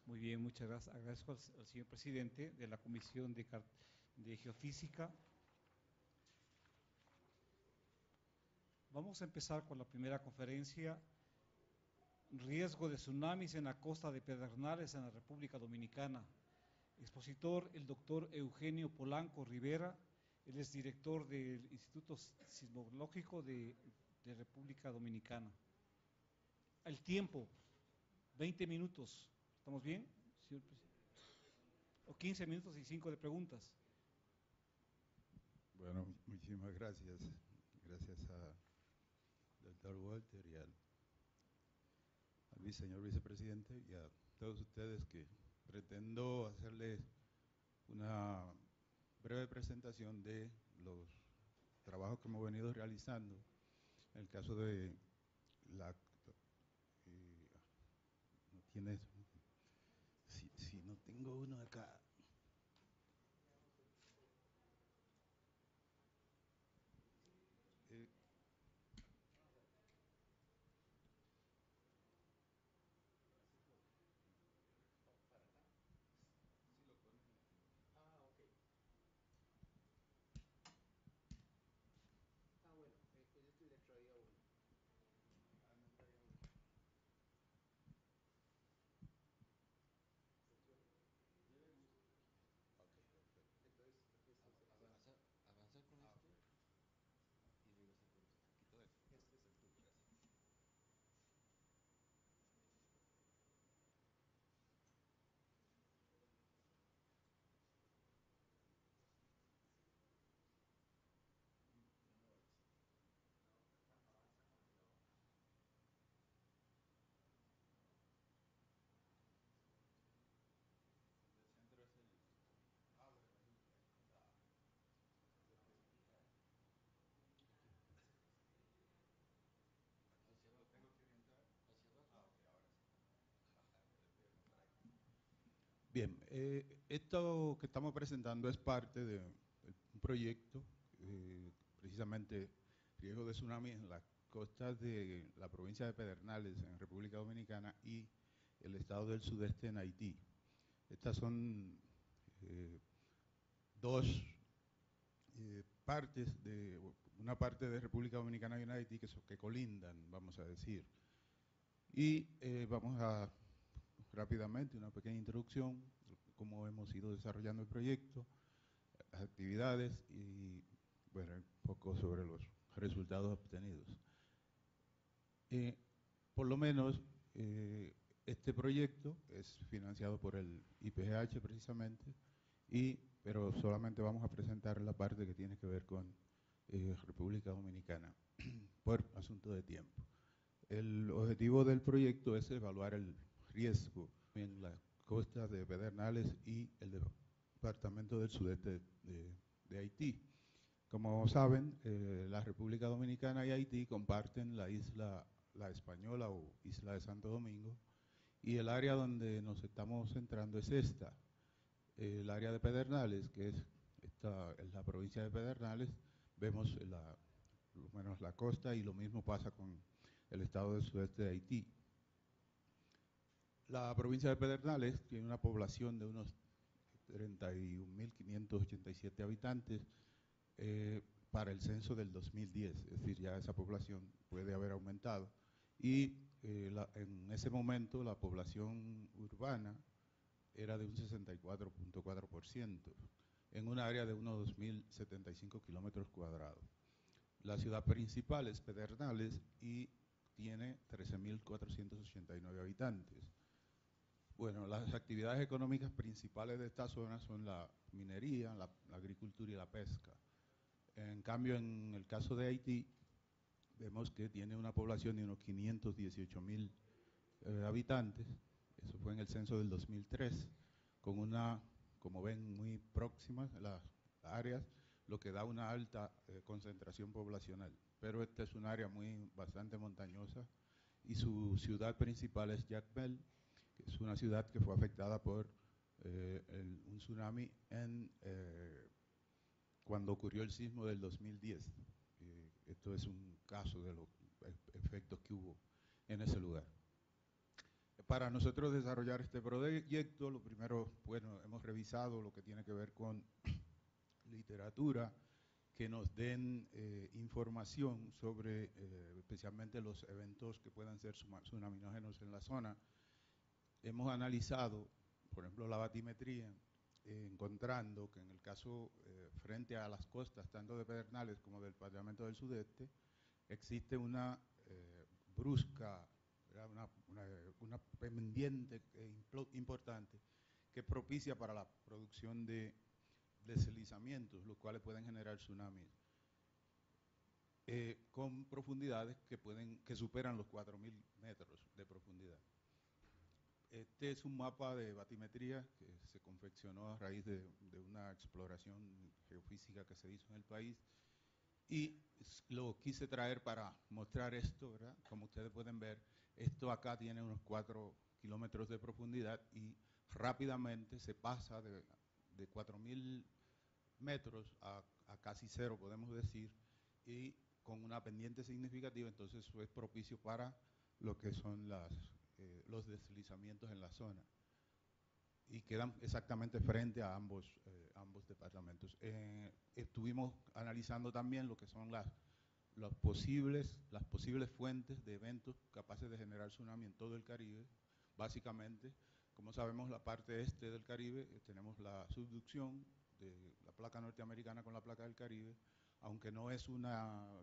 Muy bien, muchas gracias. Agradezco al señor presidente de la Comisión de Geofísica. Vamos a empezar con la primera conferencia. Riesgo de tsunamis en la costa de Pedernales, en la República Dominicana. Expositor, el doctor Eugenio Polanco Rivera. Él es director del Instituto Sismológico de República Dominicana. El tiempo, 20 minutos. ¿Estamos bien, señor presidente? O 15 minutos y 5 de preguntas. Bueno, muchísimas gracias. Gracias al doctor Walter y al señor vicepresidente y a todos ustedes, que pretendo hacerles una breve presentación de los trabajos que hemos venido realizando en el caso de la... no tienes... Si no tengo uno acá... Avanzar con esto y regresar con esto. Quito esto. Este es el tuyo, gracias. El centro es el... ¿Hacia abajo? ¿Tengo que orientar? ¿Hacia abajo? Ok, ahora sí. Bien, esto que estamos presentando es parte de un proyecto, precisamente riesgo de tsunami en las costas de la provincia de Pedernales, en República Dominicana, y el estado del sudeste en Haití. Estas son dos partes de una parte de República Dominicana y una de Haití que colindan, vamos a decir. Y vamos a rápidamente una pequeña introducción de cómo hemos ido desarrollando el proyecto, las actividades y bueno, un poco sobre los resultados obtenidos. Por lo menos este proyecto es financiado por el IPGH precisamente, pero solamente vamos a presentar la parte que tiene que ver con República Dominicana por asunto de tiempo. El objetivo del proyecto es evaluar el riesgo en las costas de Pedernales y el departamento del sudeste de Haití. Como saben, la República Dominicana y Haití comparten la isla La Española o isla de Santo Domingo, y el área donde nos estamos centrando es esta, el área de Pedernales, que es la provincia de Pedernales. Vemos lo menos la costa, y lo mismo pasa con el estado del sudeste de Haití. La provincia de Pedernales tiene una población de unos 31.587 habitantes para el censo del 2010, es decir, ya esa población puede haber aumentado. Y en ese momento la población urbana era de un 64.4%, en un área de unos 2.075 kilómetros cuadrados. La ciudad principal es Pedernales y tiene 13.489 habitantes. Bueno, las actividades económicas principales de esta zona son la minería, la agricultura y la pesca. En cambio, en el caso de Haití, vemos que tiene una población de unos 518.000 habitantes. Eso fue en el censo del 2003, con una, como ven, muy próximas las áreas, lo que da una alta concentración poblacional. Pero esta es un área bastante montañosa, y su ciudad principal es Jacmel, que es una ciudad que fue afectada por un tsunami cuando ocurrió el sismo del 2010. Esto es un caso de los efectos Para nosotros desarrollar este proyecto, lo primero, bueno, hemos revisado lo que tiene que ver con literatura, que nos den información sobre especialmente los eventos que puedan ser tsunaminógenos en la zona. Hemos analizado, por ejemplo, la batimetría, encontrando que en el caso frente a las costas, tanto de Pedernales como del Departamento del Sudeste, existe una brusca, una pendiente importante que propicia para la producción de deslizamientos, los cuales pueden generar tsunamis con profundidades que superan los 4.000 metros de profundidad. Este es un mapa de batimetría que se confeccionó a raíz de una exploración geofísica que se hizo en el país, y lo quise traer para mostrar esto, ¿verdad? Como ustedes pueden ver, esto acá tiene unos 4 kilómetros de profundidad y rápidamente se pasa de 4.000 metros a casi cero, podemos decir, y con una pendiente significativa. Entonces eso es propicio para lo que son los deslizamientos en la zona, y quedan exactamente frente a ambos departamentos. Estuvimos analizando también lo que son las posibles fuentes de eventos capaces de generar tsunami en todo el Caribe. Básicamente, como sabemos, la parte este del Caribe, tenemos la subducción de la placa norteamericana con la placa del Caribe, aunque no es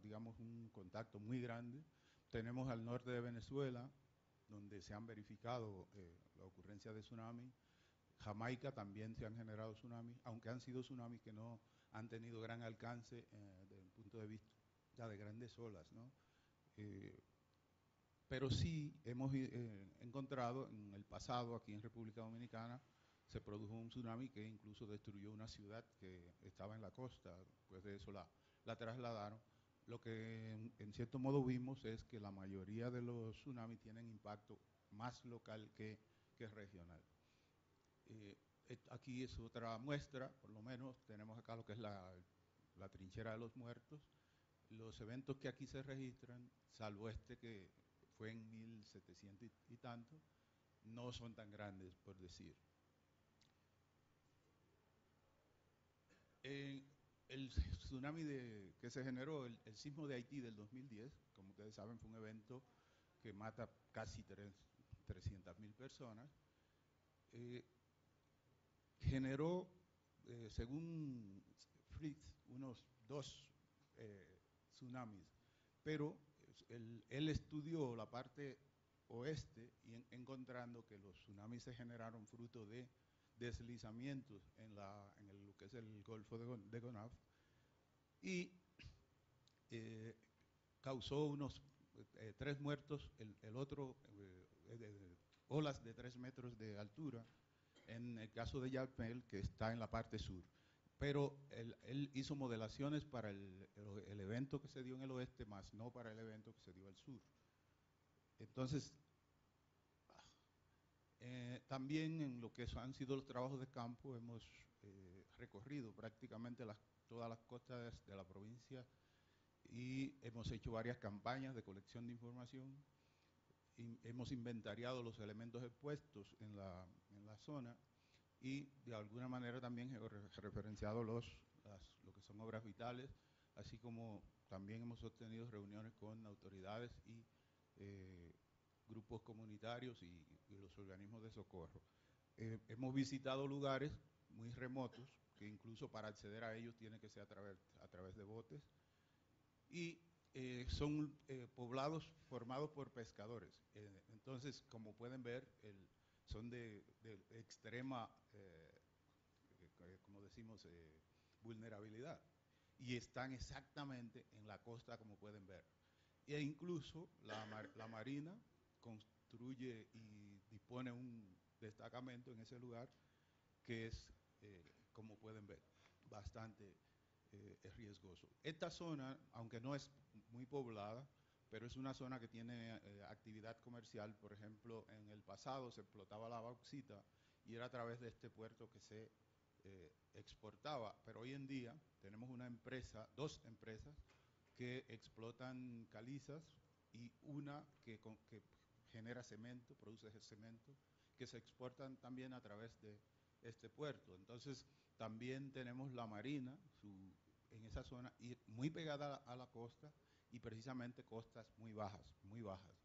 digamos, un contacto muy grande. Tenemos al norte de Venezuela, donde se han verificado la ocurrencia de tsunami. Jamaica también se han generado tsunamis, aunque han sido tsunamis que no han tenido gran alcance desde el punto de vista de grandes olas, ¿no? Pero sí hemos encontrado en el pasado, aquí en República Dominicana, se produjo un tsunami que incluso destruyó una ciudad que estaba en la costa. Después de eso la trasladaron. Lo que en cierto modo vimos es que la mayoría de los tsunamis tienen impacto más local que regional. Aquí es otra muestra, por lo menos tenemos acá lo que es la trinchera de los muertos. Los eventos que aquí se registran, salvo este que fue en 1700 y tanto, no son tan grandes, por decir. El tsunami que se generó, el sismo de Haití del 2010, como ustedes saben, fue un evento que mata casi 300.000 personas. Generó, según Fritz, unos 2 tsunamis, pero él estudió la parte oeste y encontrando que los tsunamis se generaron fruto de deslizamientos en lo que es el Golfo de Gonaf, y causó unos 3 muertos, el otro olas de 3 metros de altura, en el caso de Jacmel, que está en la parte sur. Pero él hizo modelaciones para el evento que se dio en el oeste, más no para el evento que se dio al sur. Entonces, también en lo que han sido los trabajos de campo, hemos recorrido prácticamente todas las costas de la provincia y hemos hecho varias campañas de colección de información. Hemos inventariado los elementos expuestos en la zona y de alguna manera también referenciado lo que son obras vitales, así como también hemos sostenido reuniones con autoridades y grupos comunitarios y los organismos de socorro. Hemos visitado lugares muy remotos, que incluso para acceder a ellos tiene que ser a través de botes, y son poblados formados por pescadores. Entonces, como pueden ver, son de extrema, como decimos, vulnerabilidad, y están exactamente en la costa, como pueden ver. E incluso la Marina construye y dispone un destacamento en ese lugar que es, como pueden ver, bastante riesgoso. Esta zona, aunque no es muy poblada, pero es una zona que tiene actividad comercial. Por ejemplo, en el pasado se explotaba la bauxita y era a través de este puerto que se exportaba, pero hoy en día tenemos dos empresas que explotan calizas y una que genera cemento, produce ese cemento, que se exportan también a través de este puerto. Entonces, también tenemos la marina en esa zona, y muy pegada a la costa, y precisamente costas muy bajas, muy bajas.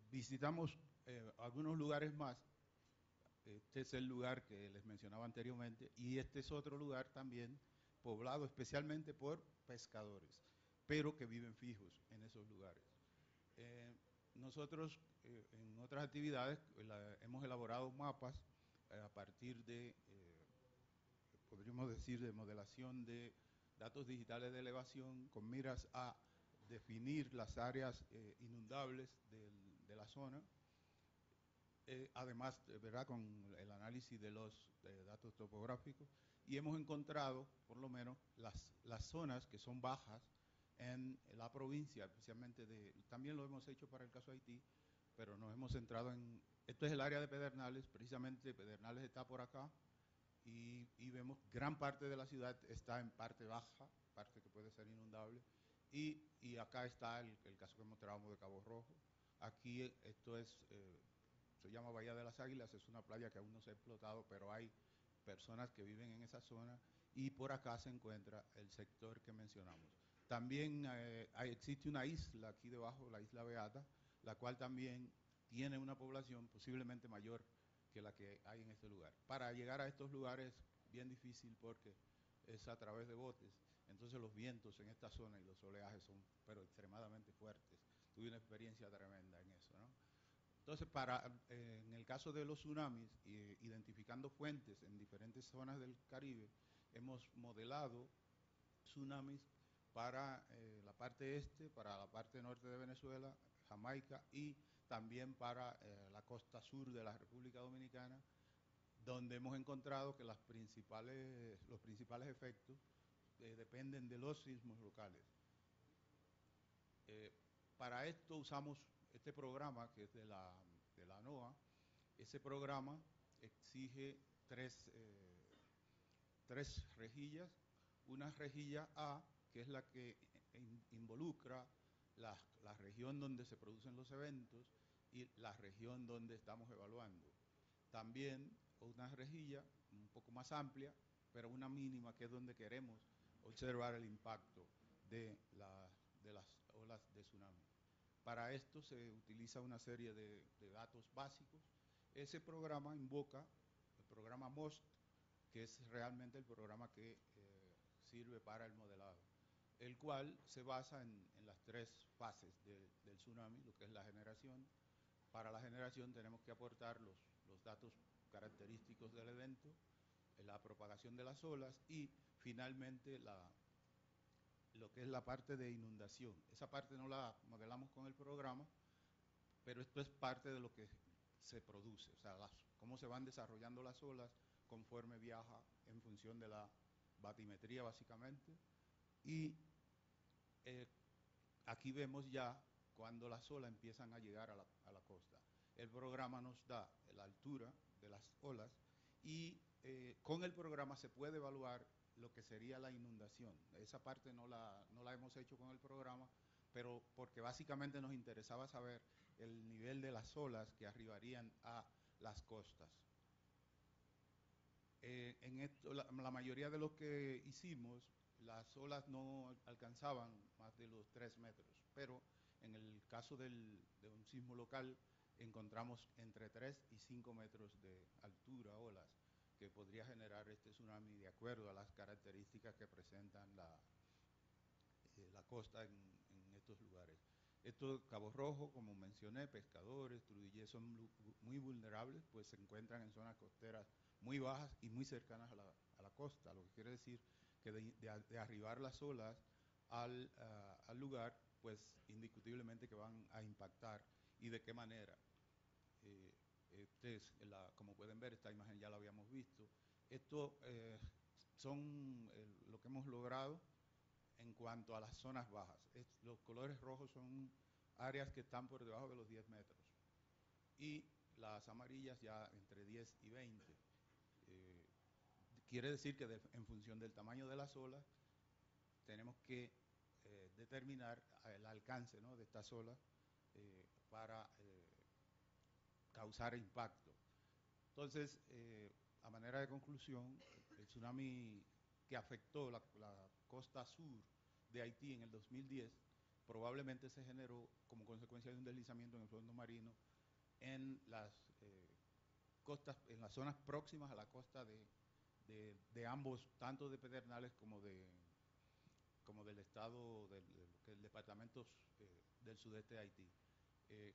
Visitamos algunos lugares más. Este es el lugar que les mencionaba anteriormente, y este es otro lugar también poblado especialmente por pescadores, pero que viven fijos en esos lugares. Nosotros en otras actividades hemos elaborado mapas a partir de, podríamos decir, de modelación de datos digitales de elevación con miras a definir las áreas inundables de la zona. Además, ¿verdad?, con el análisis de los datos topográficos, y hemos encontrado, por lo menos, las zonas que son bajas en la provincia, especialmente también lo hemos hecho para el caso de Haití, pero nos hemos centrado esto es el área de Pedernales, precisamente Pedernales está por acá, y vemos gran parte de la ciudad está en parte baja, parte que puede ser inundable, y acá está el caso que mostramos de Cabo Rojo. Aquí esto es... se llama Bahía de las Águilas, es una playa que aún no se ha explotado, pero hay personas que viven en esa zona, y por acá se encuentra el sector que mencionamos. También existe una isla aquí debajo, la isla Beata, la cual también tiene una población posiblemente mayor que la que hay en este lugar. Para llegar a estos lugares es bien difícil porque es a través de botes, entonces los vientos en esta zona y los oleajes son pero extremadamente fuertes. Tuve una experiencia tremenda en eso, ¿no? Entonces, en el caso de los tsunamis, identificando fuentes en diferentes zonas del Caribe, hemos modelado tsunamis para la parte este, para la parte norte de Venezuela, Jamaica, y también para la costa sur de la República Dominicana, donde hemos encontrado que los principales efectos dependen de los sismos locales. Para esto usamos este programa que es de la NOAA. Ese programa exige tres rejillas. Una rejilla A, que es la que involucra la región donde se producen los eventos y la región donde estamos evaluando. También una rejilla un poco más amplia, pero una mínima, que es donde queremos observar el impacto de las olas de tsunami. Para esto se utiliza una serie de datos básicos. Ese programa invoca el programa MOST, que es realmente el programa que sirve para el modelado, el cual se basa en las tres fases del tsunami, lo que es la generación. Para la generación tenemos que aportar los datos característicos del evento, la propagación de las olas y finalmente lo que es la parte de inundación. Esa parte no la modelamos con el programa, pero esto es parte de lo que se produce, o sea, cómo se van desarrollando las olas conforme viaja en función de la batimetría básicamente. Y aquí vemos ya cuando las olas empiezan a llegar a la costa. El programa nos da la altura de las olas y con el programa se puede evaluar lo que sería la inundación. Esa parte no la hemos hecho con el programa, pero porque básicamente nos interesaba saber el nivel de las olas que arribarían a las costas. En esto, la mayoría de lo que hicimos, las olas no alcanzaban más de los 3 metros, pero en el caso de un sismo local encontramos entre 3 y 5 metros de altura, olas, que podría generar este tsunami de acuerdo a las características que presentan la costa en estos lugares. Esto, Cabo Rojo, como mencioné, pescadores, Trujillo, son muy vulnerables, pues se encuentran en zonas costeras muy bajas y muy cercanas a la costa, lo que quiere decir que de arribar las olas al lugar, pues indiscutiblemente que van a impactar. ¿Y de qué manera? Como pueden ver, esta imagen ya la habíamos visto. Esto son lo que hemos logrado en cuanto a las zonas bajas. Los colores rojos son áreas que están por debajo de los 10 metros y las amarillas ya entre 10 y 20. Quiere decir que en función del tamaño de las olas tenemos que determinar el alcance, ¿no?, de estas olas para causar impacto. Entonces, a manera de conclusión, el tsunami que afectó la costa sur de Haití en el 2010 probablemente se generó como consecuencia de un deslizamiento en el fondo marino en las costas, en las zonas próximas a la costa de ambos, tanto de Pedernales como del estado, del departamento del sudeste de Haití.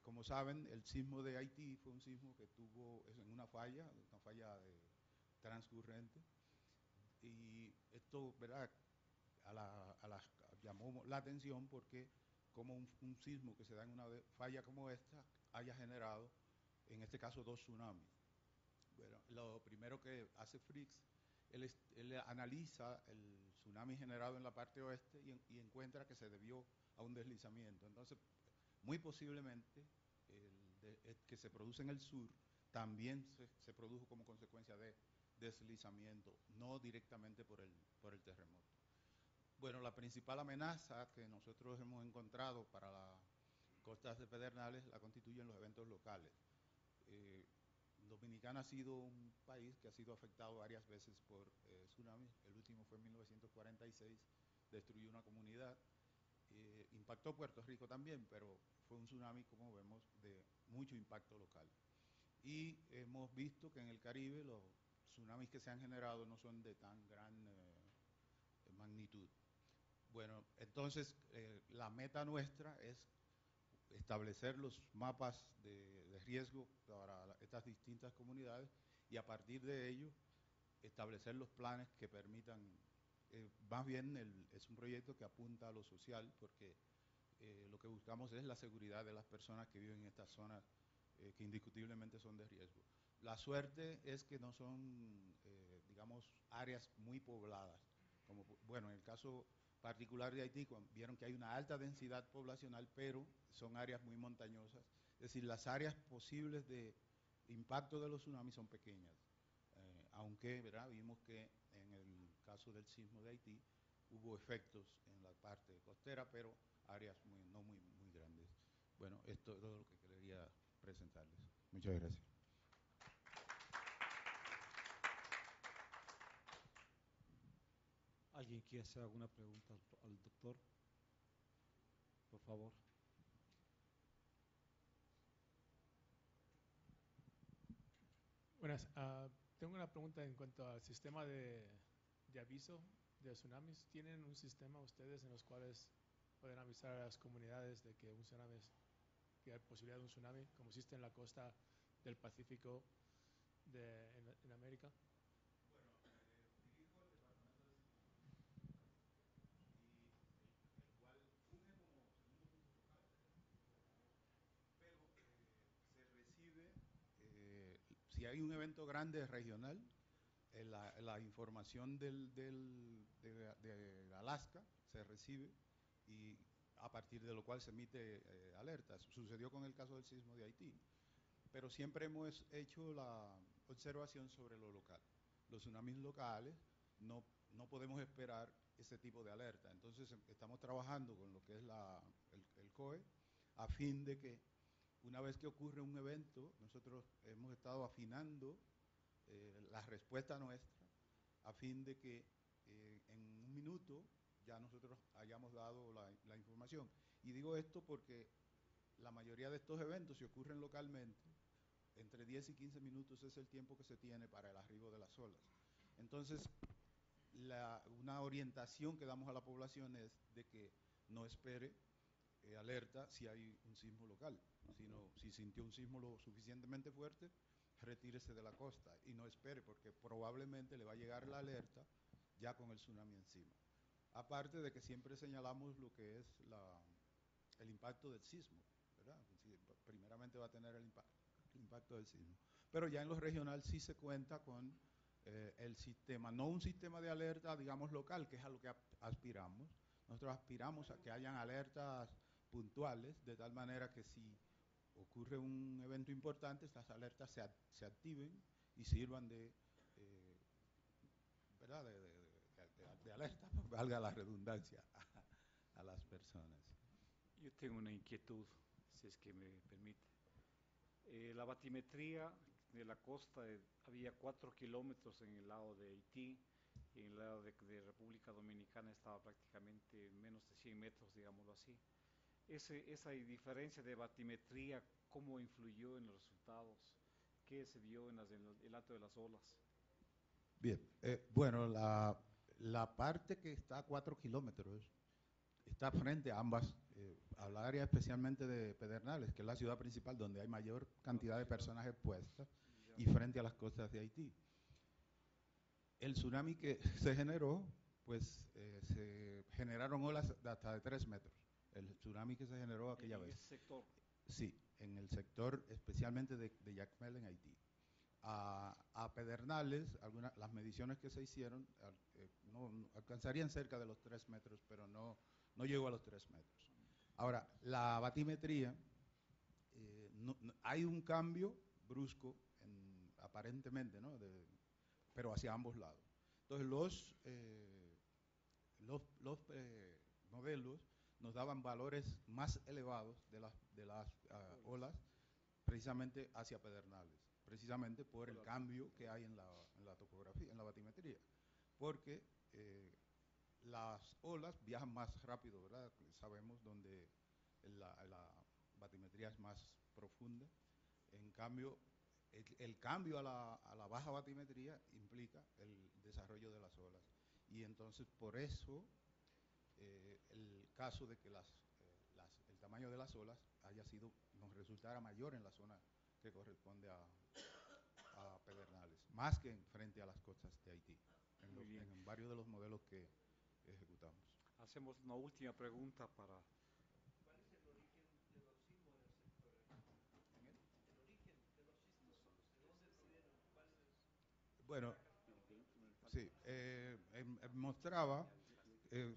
Como saben, el sismo de Haití fue un sismo que tuvo en una falla transcurrente, y esto, ¿verdad?, llamó la atención porque como un sismo que se da en una falla como esta haya generado, en este caso, 2 tsunamis. Bueno, lo primero que hace Fricks, él analiza el tsunami generado en la parte oeste y encuentra que se debió a un deslizamiento. Entonces, muy posiblemente el que se produce en el sur también se produjo como consecuencia de deslizamiento, no directamente por el terremoto. Bueno, la principal amenaza que nosotros hemos encontrado para las costas de Pedernales la constituyen los eventos locales. Dominicana ha sido un país que ha sido afectado varias veces por tsunamis. El último fue en 1946, destruyó una comunidad. Impactó Puerto Rico también, pero fue un tsunami, como vemos, de mucho impacto local. Y hemos visto que en el Caribe los tsunamis que se han generado no son de tan gran magnitud. Bueno, entonces la meta nuestra es establecer los mapas de riesgo para estas distintas comunidades y a partir de ello establecer los planes que permitan, más bien es un proyecto que apunta a lo social, porque lo que buscamos es la seguridad de las personas que viven en estas zonas que indiscutiblemente son de riesgo. La suerte es que no son, digamos, áreas muy pobladas, como, bueno, en el caso particular de Haití, vieron que hay una alta densidad poblacional, pero son áreas muy montañosas, es decir, las áreas posibles de impacto de los tsunamis son pequeñas, aunque, ¿verdad?, vimos que en el caso del sismo de Haití hubo efectos en la parte costera, pero áreas no muy grandes. Bueno, esto es todo lo que quería presentarles. Muchas gracias. ¿Alguien quiere hacer alguna pregunta al doctor? Por favor. Buenas. Tengo una pregunta en cuanto al sistema de aviso de tsunamis. ¿Tienen un sistema ustedes en los cuales pueden avisar a las comunidades de que un tsunami, que hay posibilidad de un tsunami, como existe en la costa del Pacífico en América? Bueno, dirijo el departamento de tsunami y el cual funge como segundo punto focal, pero se recibe, si hay un evento grande regional, la información de Alaska se recibe y a partir de lo cual se emite alertas. Sucedió con el caso del sismo de Haití, pero siempre hemos hecho la observación sobre lo local. Los tsunamis locales no podemos esperar ese tipo de alerta. Entonces estamos trabajando con lo que es el COE a fin de que una vez que ocurre un evento, nosotros hemos estado afinando la respuesta nuestra a fin de que en un minuto ya nosotros hayamos dado la información. Y digo esto porque la mayoría de estos eventos, si ocurren localmente, entre 10 y 15 minutos es el tiempo que se tiene para el arribo de las olas. Entonces, una orientación que damos a la población es de que no espere alerta si hay un sismo local, sino si sintió un sismo lo suficientemente fuerte, retírese de la costa y no espere, porque probablemente le va a llegar la alerta ya con el tsunami encima. Aparte de que siempre señalamos lo que es el impacto del sismo, ¿verdad? Primeramente va a tener el impacto del sismo. Pero ya en lo regional sí se cuenta con el sistema, no un sistema de alerta, digamos, local, que es a lo que aspiramos. Nosotros aspiramos a que hayan alertas puntuales, de tal manera que si ocurre un evento importante, estas alertas se activen y sirvan ¿verdad?, de alerta, valga la redundancia, a las personas. Yo tengo una inquietud. si es que me permite. La batimetría de la costa había 4 kilómetros en el lado de Haití y en el lado de República Dominicana estaba prácticamente menos de 100 metros, digámoslo así. Esa diferencia de batimetría, ¿cómo influyó en los resultados? ¿Qué se vio en el alto de las olas? Bien, bueno, la parte que está a 4 kilómetros está frente a ambas, al área especialmente de Pedernales, que es la ciudad principal donde hay mayor cantidad de personas expuestas, y frente a las costas de Haití. El tsunami que se generó, pues se generaron olas de hasta de 3 metros. El tsunami que se generó aquella vez. ¿En ese sector? Sí, en el sector especialmente de Jacmel en Haití. A Pedernales, las mediciones que se hicieron no alcanzarían cerca de los 3 metros, pero no llegó a los 3 metros. Ahora, la batimetría, hay un cambio brusco, aparentemente, ¿no? Pero hacia ambos lados. Entonces, los modelos nos daban valores más elevados de las olas, precisamente hacia Pedernales, precisamente por el cambio que hay en la topografía, en la batimetría, porque las olas viajan más rápido, ¿verdad? Sabemos donde la batimetría es más profunda. En cambio, el cambio a la baja batimetría implica el desarrollo de las olas. Y entonces, por eso, el caso de que el tamaño de las olas nos resultara mayor en la zona que corresponde a Pedernales, más que frente a las costas de Haití, en varios de los modelos que ejecutamos. Hacemos una última pregunta para... ¿Cuál es el origen de los sismos en el sector? El origen de los sismos, ¿de dónde provienen? ¿Cuál es? Bueno, sí, mostraba,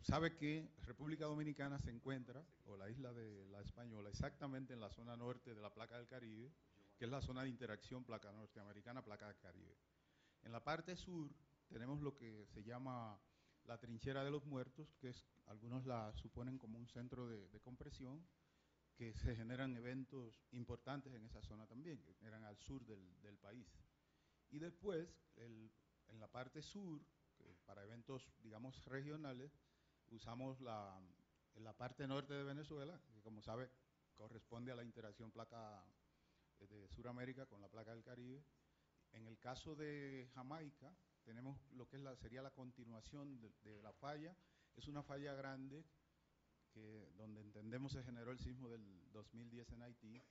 sabe que República Dominicana se encuentra, o la isla de La Española, exactamente en la zona norte de la placa del Caribe, que es la zona de interacción placa norteamericana, placa del Caribe. En la parte sur tenemos lo que se llama la trinchera de los muertos, que algunos la suponen como un centro de compresión, que se generan eventos importantes en esa zona también, que eran al sur del país. Y después, en la parte sur, para eventos, digamos, regionales, usamos en la parte norte de Venezuela, que como sabe, corresponde a la interacción placa de Sudamérica con la placa del Caribe. En el caso de Jamaica, tenemos lo que sería la continuación de la falla. Es una falla grande donde entendemos se generó el sismo del 2010 en Haití.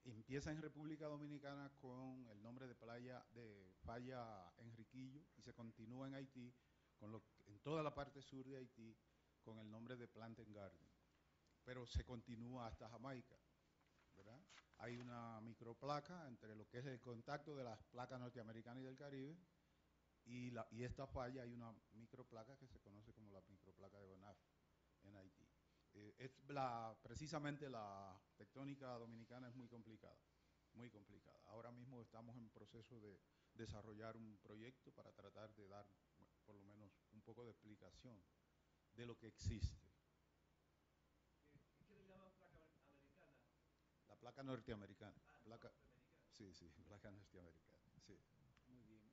Empieza en República Dominicana con el nombre de falla Enriquillo y se continúa en Haití, en toda la parte sur de Haití, con el nombre de Plantain Garden. Pero se continúa hasta Jamaica, ¿verdad? Hay una microplaca entre lo que es el contacto de las placas norteamericanas y del Caribe y esta falla. Hay una microplaca que se conoce como la microplaca de Bonaf en Haití. Precisamente la tectónica dominicana es muy complicada, muy complicada. Ahora mismo estamos en proceso de desarrollar un proyecto para tratar de dar por lo menos un poco de explicación de lo que existe. ¿Qué le llaman placa americana? La placa norteamericana. Norteamericana. Sí, placa norteamericana, sí. Muy bien.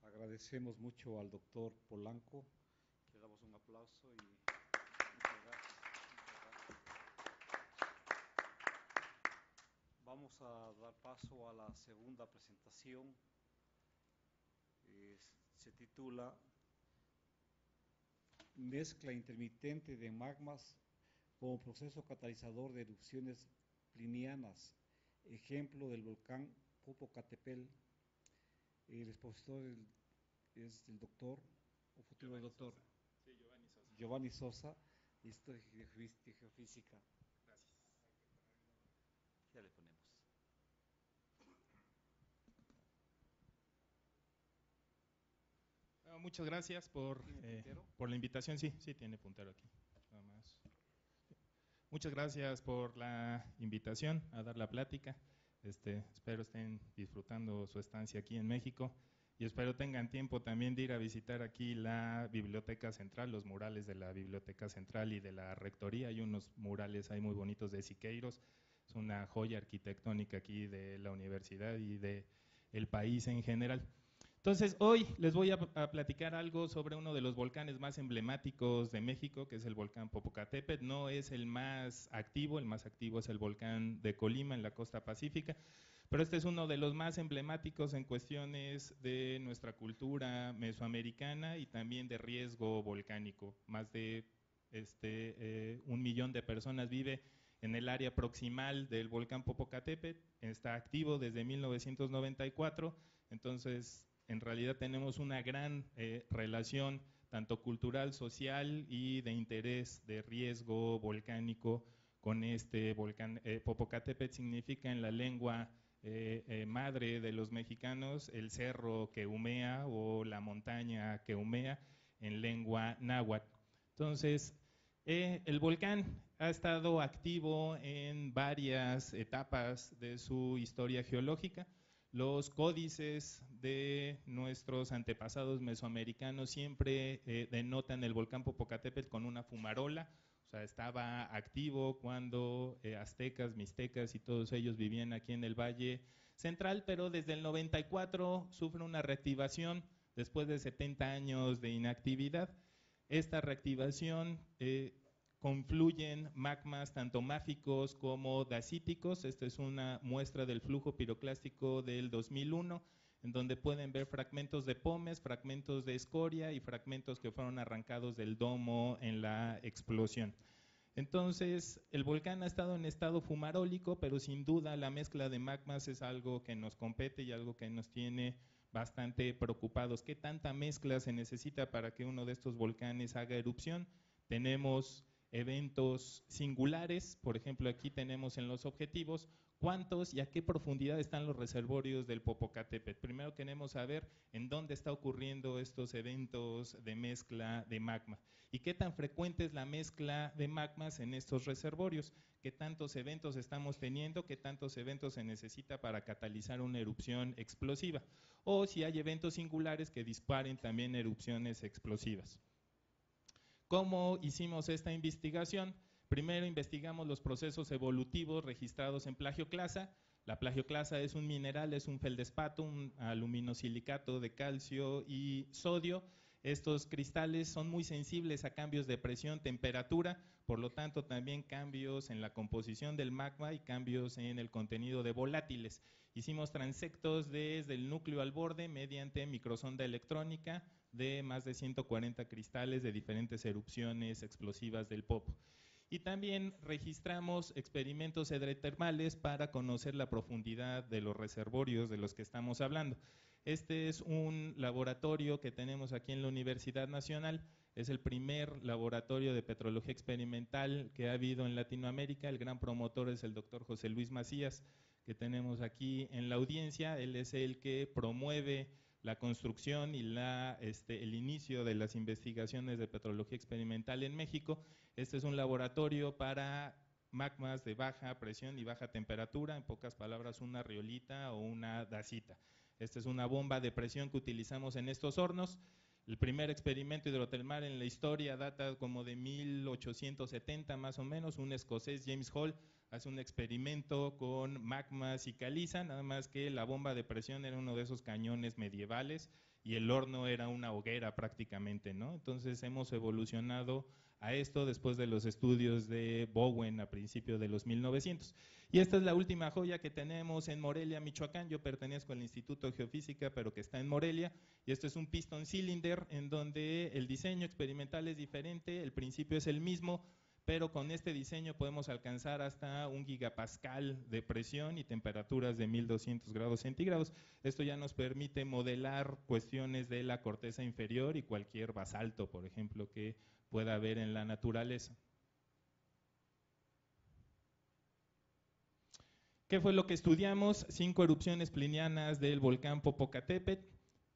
Agradecemos mucho al doctor Polanco. Le damos un aplauso y muchas gracias. Vamos a dar paso a la segunda presentación. Se titula Mezcla intermitente de magmas como proceso catalizador de erupciones plinianas, ejemplo del volcán Popocatépetl. El expositor es el doctor, o futuro doctor Giovanni Sosa, historia de geofísica. Gracias. Ya le ponemos. Muchas gracias por la invitación. Sí, tiene puntero aquí. Nada más. Muchas gracias por la invitación a dar la plática. Espero estén disfrutando su estancia aquí en México y espero tengan tiempo también de ir a visitar aquí la Biblioteca Central, los murales de la Biblioteca Central y de la Rectoría. Hay unos murales ahí muy bonitos de Siqueiros es una joya arquitectónica aquí de la universidad y del país en general. Entonces, hoy les voy a platicar algo sobre uno de los volcanes más emblemáticos de México, que es el volcán Popocatépetl. No es el más activo es el volcán de Colima, en la costa pacífica, pero este es uno de los más emblemáticos en cuestiones de nuestra cultura mesoamericana y también de riesgo volcánico. Más de 1 millón de personas vive en el área proximal del volcán Popocatépetl, está activo desde 1994, entonces en realidad tenemos una gran relación tanto cultural, social y de interés de riesgo volcánico con este volcán. Popocatépetl significa en la lengua madre de los mexicanos el cerro que humea o la montaña que humea en lengua náhuatl. Entonces, el volcán ha estado activo en varias etapas de su historia geológica. Los códices de nuestros antepasados mesoamericanos siempre denotan el volcán Popocatépetl con una fumarola, o sea, estaba activo cuando aztecas, mixtecas y todos ellos vivían aquí en el Valle Central, pero desde el 94 sufre una reactivación después de 70 años de inactividad. Esta reactivación confluyen magmas tanto máficos como dacíticos. Esta es una muestra del flujo piroclástico del 2001, en donde pueden ver fragmentos de pómez, fragmentos de escoria y fragmentos que fueron arrancados del domo en la explosión. Entonces, el volcán ha estado en estado fumarólico, pero sin duda la mezcla de magmas es algo que nos compete y algo que nos tiene bastante preocupados. ¿Qué tanta mezcla se necesita para que uno de estos volcanes haga erupción? Tenemos eventos singulares, por ejemplo, aquí tenemos en los objetivos cuántos y a qué profundidad están los reservorios del Popocatépetl. Primero queremos saber en dónde está ocurriendo estos eventos de mezcla de magma y qué tan frecuente es la mezcla de magmas en estos reservorios, qué tantos eventos estamos teniendo, qué tantos eventos se necesita para catalizar una erupción explosiva, o si hay eventos singulares que disparen también erupciones explosivas. ¿Cómo hicimos esta investigación? Primero investigamos los procesos evolutivos registrados en plagioclasa. La plagioclasa es un mineral, es un feldespato, un aluminosilicato de calcio y sodio. Estos cristales son muy sensibles a cambios de presión, temperatura, por lo tanto también cambios en la composición del magma y cambios en el contenido de volátiles. Hicimos transectos desde el núcleo al borde mediante microsonda electrónica de más de 140 cristales de diferentes erupciones explosivas del Popo. Y también registramos experimentos hidrotermales para conocer la profundidad de los reservorios de los que estamos hablando. Este es un laboratorio que tenemos aquí en la Universidad Nacional, es el primer laboratorio de petrología experimental que ha habido en Latinoamérica. El gran promotor es el doctor José Luis Macías, que tenemos aquí en la audiencia. Él es el que promueve la construcción y el inicio de las investigaciones de petrología experimental en México. Este es un laboratorio para magmas de baja presión y baja temperatura, en pocas palabras una riolita o una dacita. Esta es una bomba de presión que utilizamos en estos hornos. El primer experimento hidrotermal en la historia data como de 1870 más o menos. Un escocés, James Hall, hace un experimento con magmas y caliza, nada más que la bomba de presión era uno de esos cañones medievales y el horno era una hoguera prácticamente, ¿no? Entonces hemos evolucionado a esto después de los estudios de Bowen a principios de los 1900. Y esta es la última joya que tenemos en Morelia, Michoacán. Yo pertenezco al Instituto de Geofísica, pero que está en Morelia, y esto es un piston cylinder en donde el diseño experimental es diferente, el principio es el mismo, pero con este diseño podemos alcanzar hasta 1 gigapascal de presión y temperaturas de 1200 grados centígrados. Esto ya nos permite modelar cuestiones de la corteza inferior y cualquier basalto, por ejemplo, que pueda haber en la naturaleza. ¿Qué fue lo que estudiamos? 5 erupciones plinianas del volcán Popocatépetl.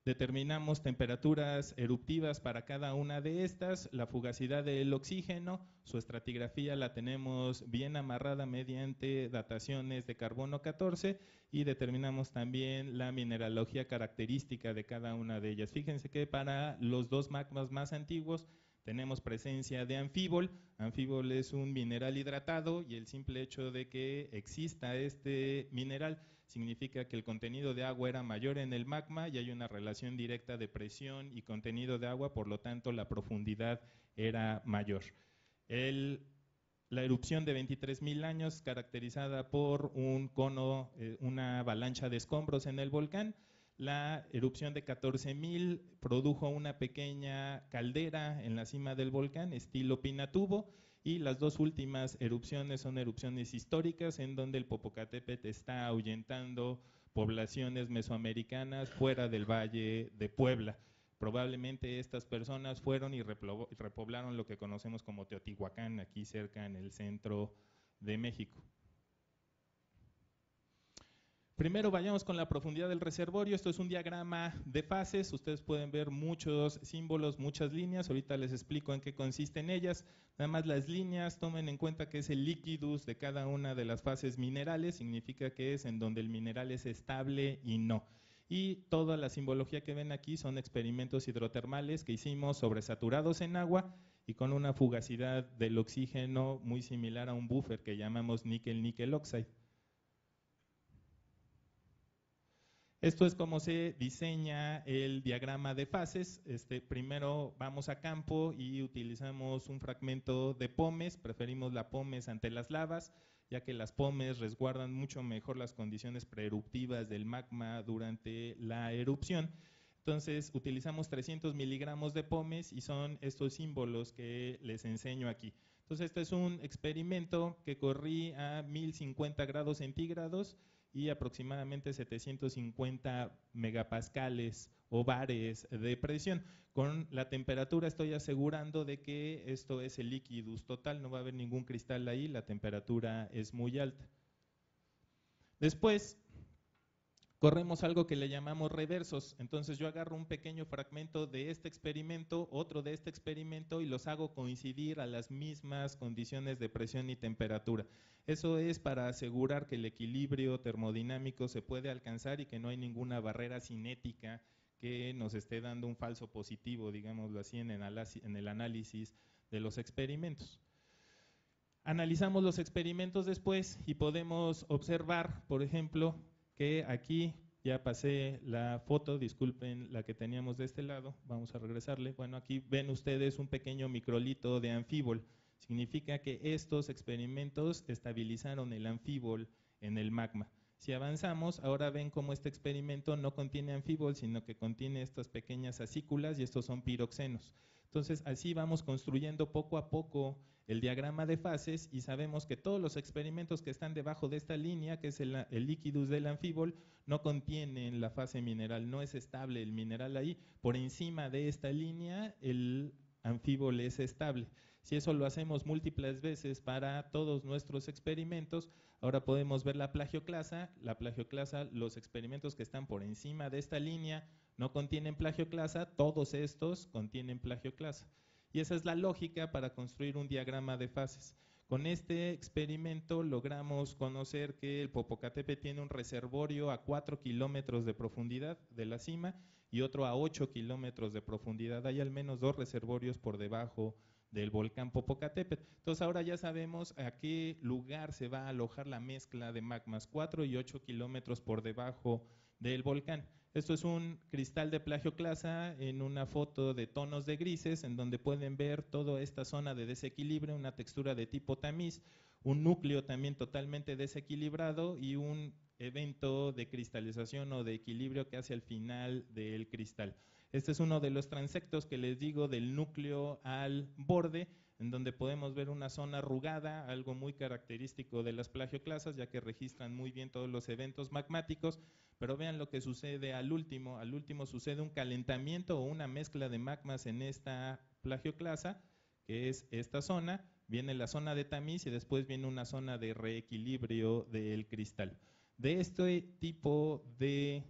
Determinamos temperaturas eruptivas para cada una de estas, la fugacidad del oxígeno, su estratigrafía la tenemos bien amarrada mediante dataciones de carbono 14 y determinamos también la mineralogía característica de cada una de ellas. Fíjense que para los dos magmas más antiguos Tenemos presencia de anfíbol. Anfíbol es un mineral hidratado y el simple hecho de que exista este mineral significa que el contenido de agua era mayor en el magma y hay una relación directa de presión y contenido de agua, por lo tanto la profundidad era mayor. La erupción de 23.000 años caracterizada por un cono, una avalancha de escombros en el volcán. La erupción de 14.000 produjo una pequeña caldera en la cima del volcán, estilo Pinatubo, y las dos últimas erupciones son erupciones históricas en donde el Popocatépetl está ahuyentando poblaciones mesoamericanas fuera del Valle de Puebla. Probablemente estas personas fueron y repoblaron lo que conocemos como Teotihuacán, aquí cerca en el centro de México. Primero vayamos con la profundidad del reservorio. Esto es un diagrama de fases. Ustedes pueden ver muchos símbolos, muchas líneas. Ahorita les explico en qué consisten ellas. Nada más las líneas, tomen en cuenta que es el liquidus de cada una de las fases minerales. Significa que es en donde el mineral es estable y no. Y toda la simbología que ven aquí son experimentos hidrotermales que hicimos sobresaturados en agua y con una fugacidad del oxígeno muy similar a un buffer que llamamos níquel-níquel oxide. Esto es como se diseña el diagrama de fases. Primero vamos a campo y utilizamos un fragmento de pómez. Preferimos la pómez ante las lavas, ya que las pómez resguardan mucho mejor las condiciones preeruptivas del magma durante la erupción. Entonces utilizamos 300 miligramos de pómez y son estos símbolos que les enseño aquí. Entonces este es un experimento que corrí a 1050 grados centígrados y aproximadamente 750 megapascales o bares de presión. Con la temperatura estoy asegurando de que esto es el liquidus total, no va a haber ningún cristal ahí, la temperatura es muy alta. Después corremos algo que le llamamos reversos. Entonces yo agarro un pequeño fragmento de este experimento, otro de este experimento y los hago coincidir a las mismas condiciones de presión y temperatura. Eso es para asegurar que el equilibrio termodinámico se puede alcanzar y que no hay ninguna barrera cinética que nos esté dando un falso positivo, digámoslo así, en el análisis de los experimentos. Analizamos los experimentos después y podemos observar, por ejemplo, que aquí ya pasé la foto, disculpen la que teníamos de este lado, vamos a regresarle. Bueno, aquí ven ustedes un pequeño microlito de anfíbol. Significa que estos experimentos estabilizaron el anfíbol en el magma. Si avanzamos, ahora ven cómo este experimento no contiene anfíbol, sino que contiene estas pequeñas acículas y estos son piroxenos. Entonces, así vamos construyendo poco a poco el diagrama de fases y sabemos que todos los experimentos que están debajo de esta línea, que es el liquidus del anfíbol, no contienen la fase mineral, no es estable el mineral ahí. Por encima de esta línea, el anfíbol es estable. Si eso lo hacemos múltiples veces para todos nuestros experimentos, ahora podemos ver la plagioclasa. La plagioclasa, los experimentos que están por encima de esta línea no contienen plagioclasa, todos estos contienen plagioclasa. Y esa es la lógica para construir un diagrama de fases. Con este experimento logramos conocer que el Popocatépetl tiene un reservorio a 4 kilómetros de profundidad de la cima y otro a 8 kilómetros de profundidad. Hay al menos 2 reservorios por debajo del volcán Popocatépetl. Entonces ahora ya sabemos a qué lugar se va a alojar la mezcla de magmas, 4 y 8 kilómetros por debajo del volcán. Esto es un cristal de plagioclasa en una foto de tonos de grises, en donde pueden ver toda esta zona de desequilibrio, una textura de tipo tamiz, un núcleo también totalmente desequilibrado y un evento de cristalización o de equilibrio que hace al final del cristal. Este es uno de los transectos que les digo del núcleo al borde, en donde podemos ver una zona arrugada, algo muy característico de las plagioclasas, ya que registran muy bien todos los eventos magmáticos, pero vean lo que sucede al último sucede un calentamiento o una mezcla de magmas en esta plagioclasa, que es esta zona, viene la zona de tamiz y después viene una zona de reequilibrio del cristal. De este tipo de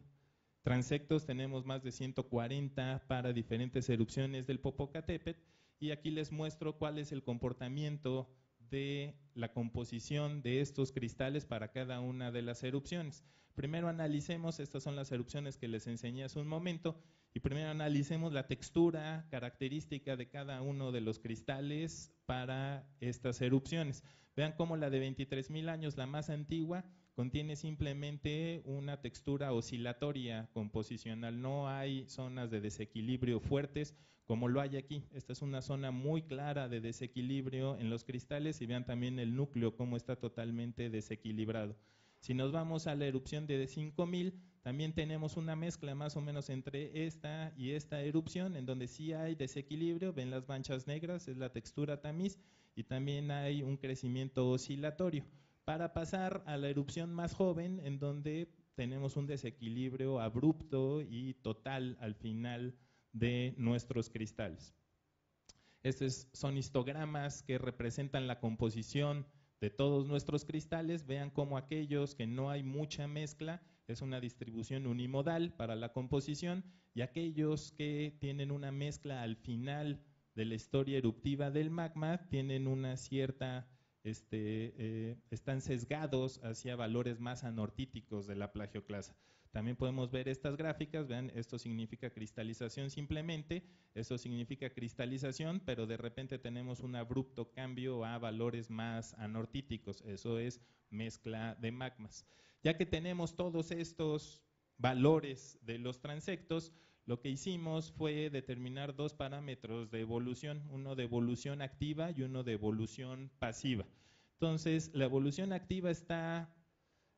transectos tenemos más de 140 para diferentes erupciones del Popocatépetl y aquí les muestro cuál es el comportamiento de la composición de estos cristales para cada una de las erupciones. Primero analicemos, estas son las erupciones que les enseñé hace un momento, y primero analicemos la textura característica de cada uno de los cristales para estas erupciones. Vean cómo la de 23,000 años, la más antigua, contiene simplemente una textura oscilatoria composicional, no hay zonas de desequilibrio fuertes como lo hay aquí. Esta es una zona muy clara de desequilibrio en los cristales y vean también el núcleo cómo está totalmente desequilibrado. Si nos vamos a la erupción de 5000, también tenemos una mezcla más o menos entre esta y esta erupción, en donde sí hay desequilibrio, ven las manchas negras, es la textura tamiz, y también hay un crecimiento oscilatorio. Para pasar a la erupción más joven, en donde tenemos un desequilibrio abrupto y total al final de nuestros cristales. Estos son histogramas que representan la composición de todos nuestros cristales. Vean cómo aquellos que no hay mucha mezcla es una distribución unimodal para la composición, y aquellos que tienen una mezcla al final de la historia eruptiva del magma tienen una cierta, están sesgados hacia valores más anortíticos de la plagioclasa. También podemos ver estas gráficas, vean, esto significa cristalización simplemente, esto significa cristalización, pero de repente tenemos un abrupto cambio a valores más anortíticos, eso es mezcla de magmas. Ya que tenemos todos estos valores de los transectos, lo que hicimos fue determinar dos parámetros de evolución, uno de evolución activa y uno de evolución pasiva. Entonces, la evolución activa está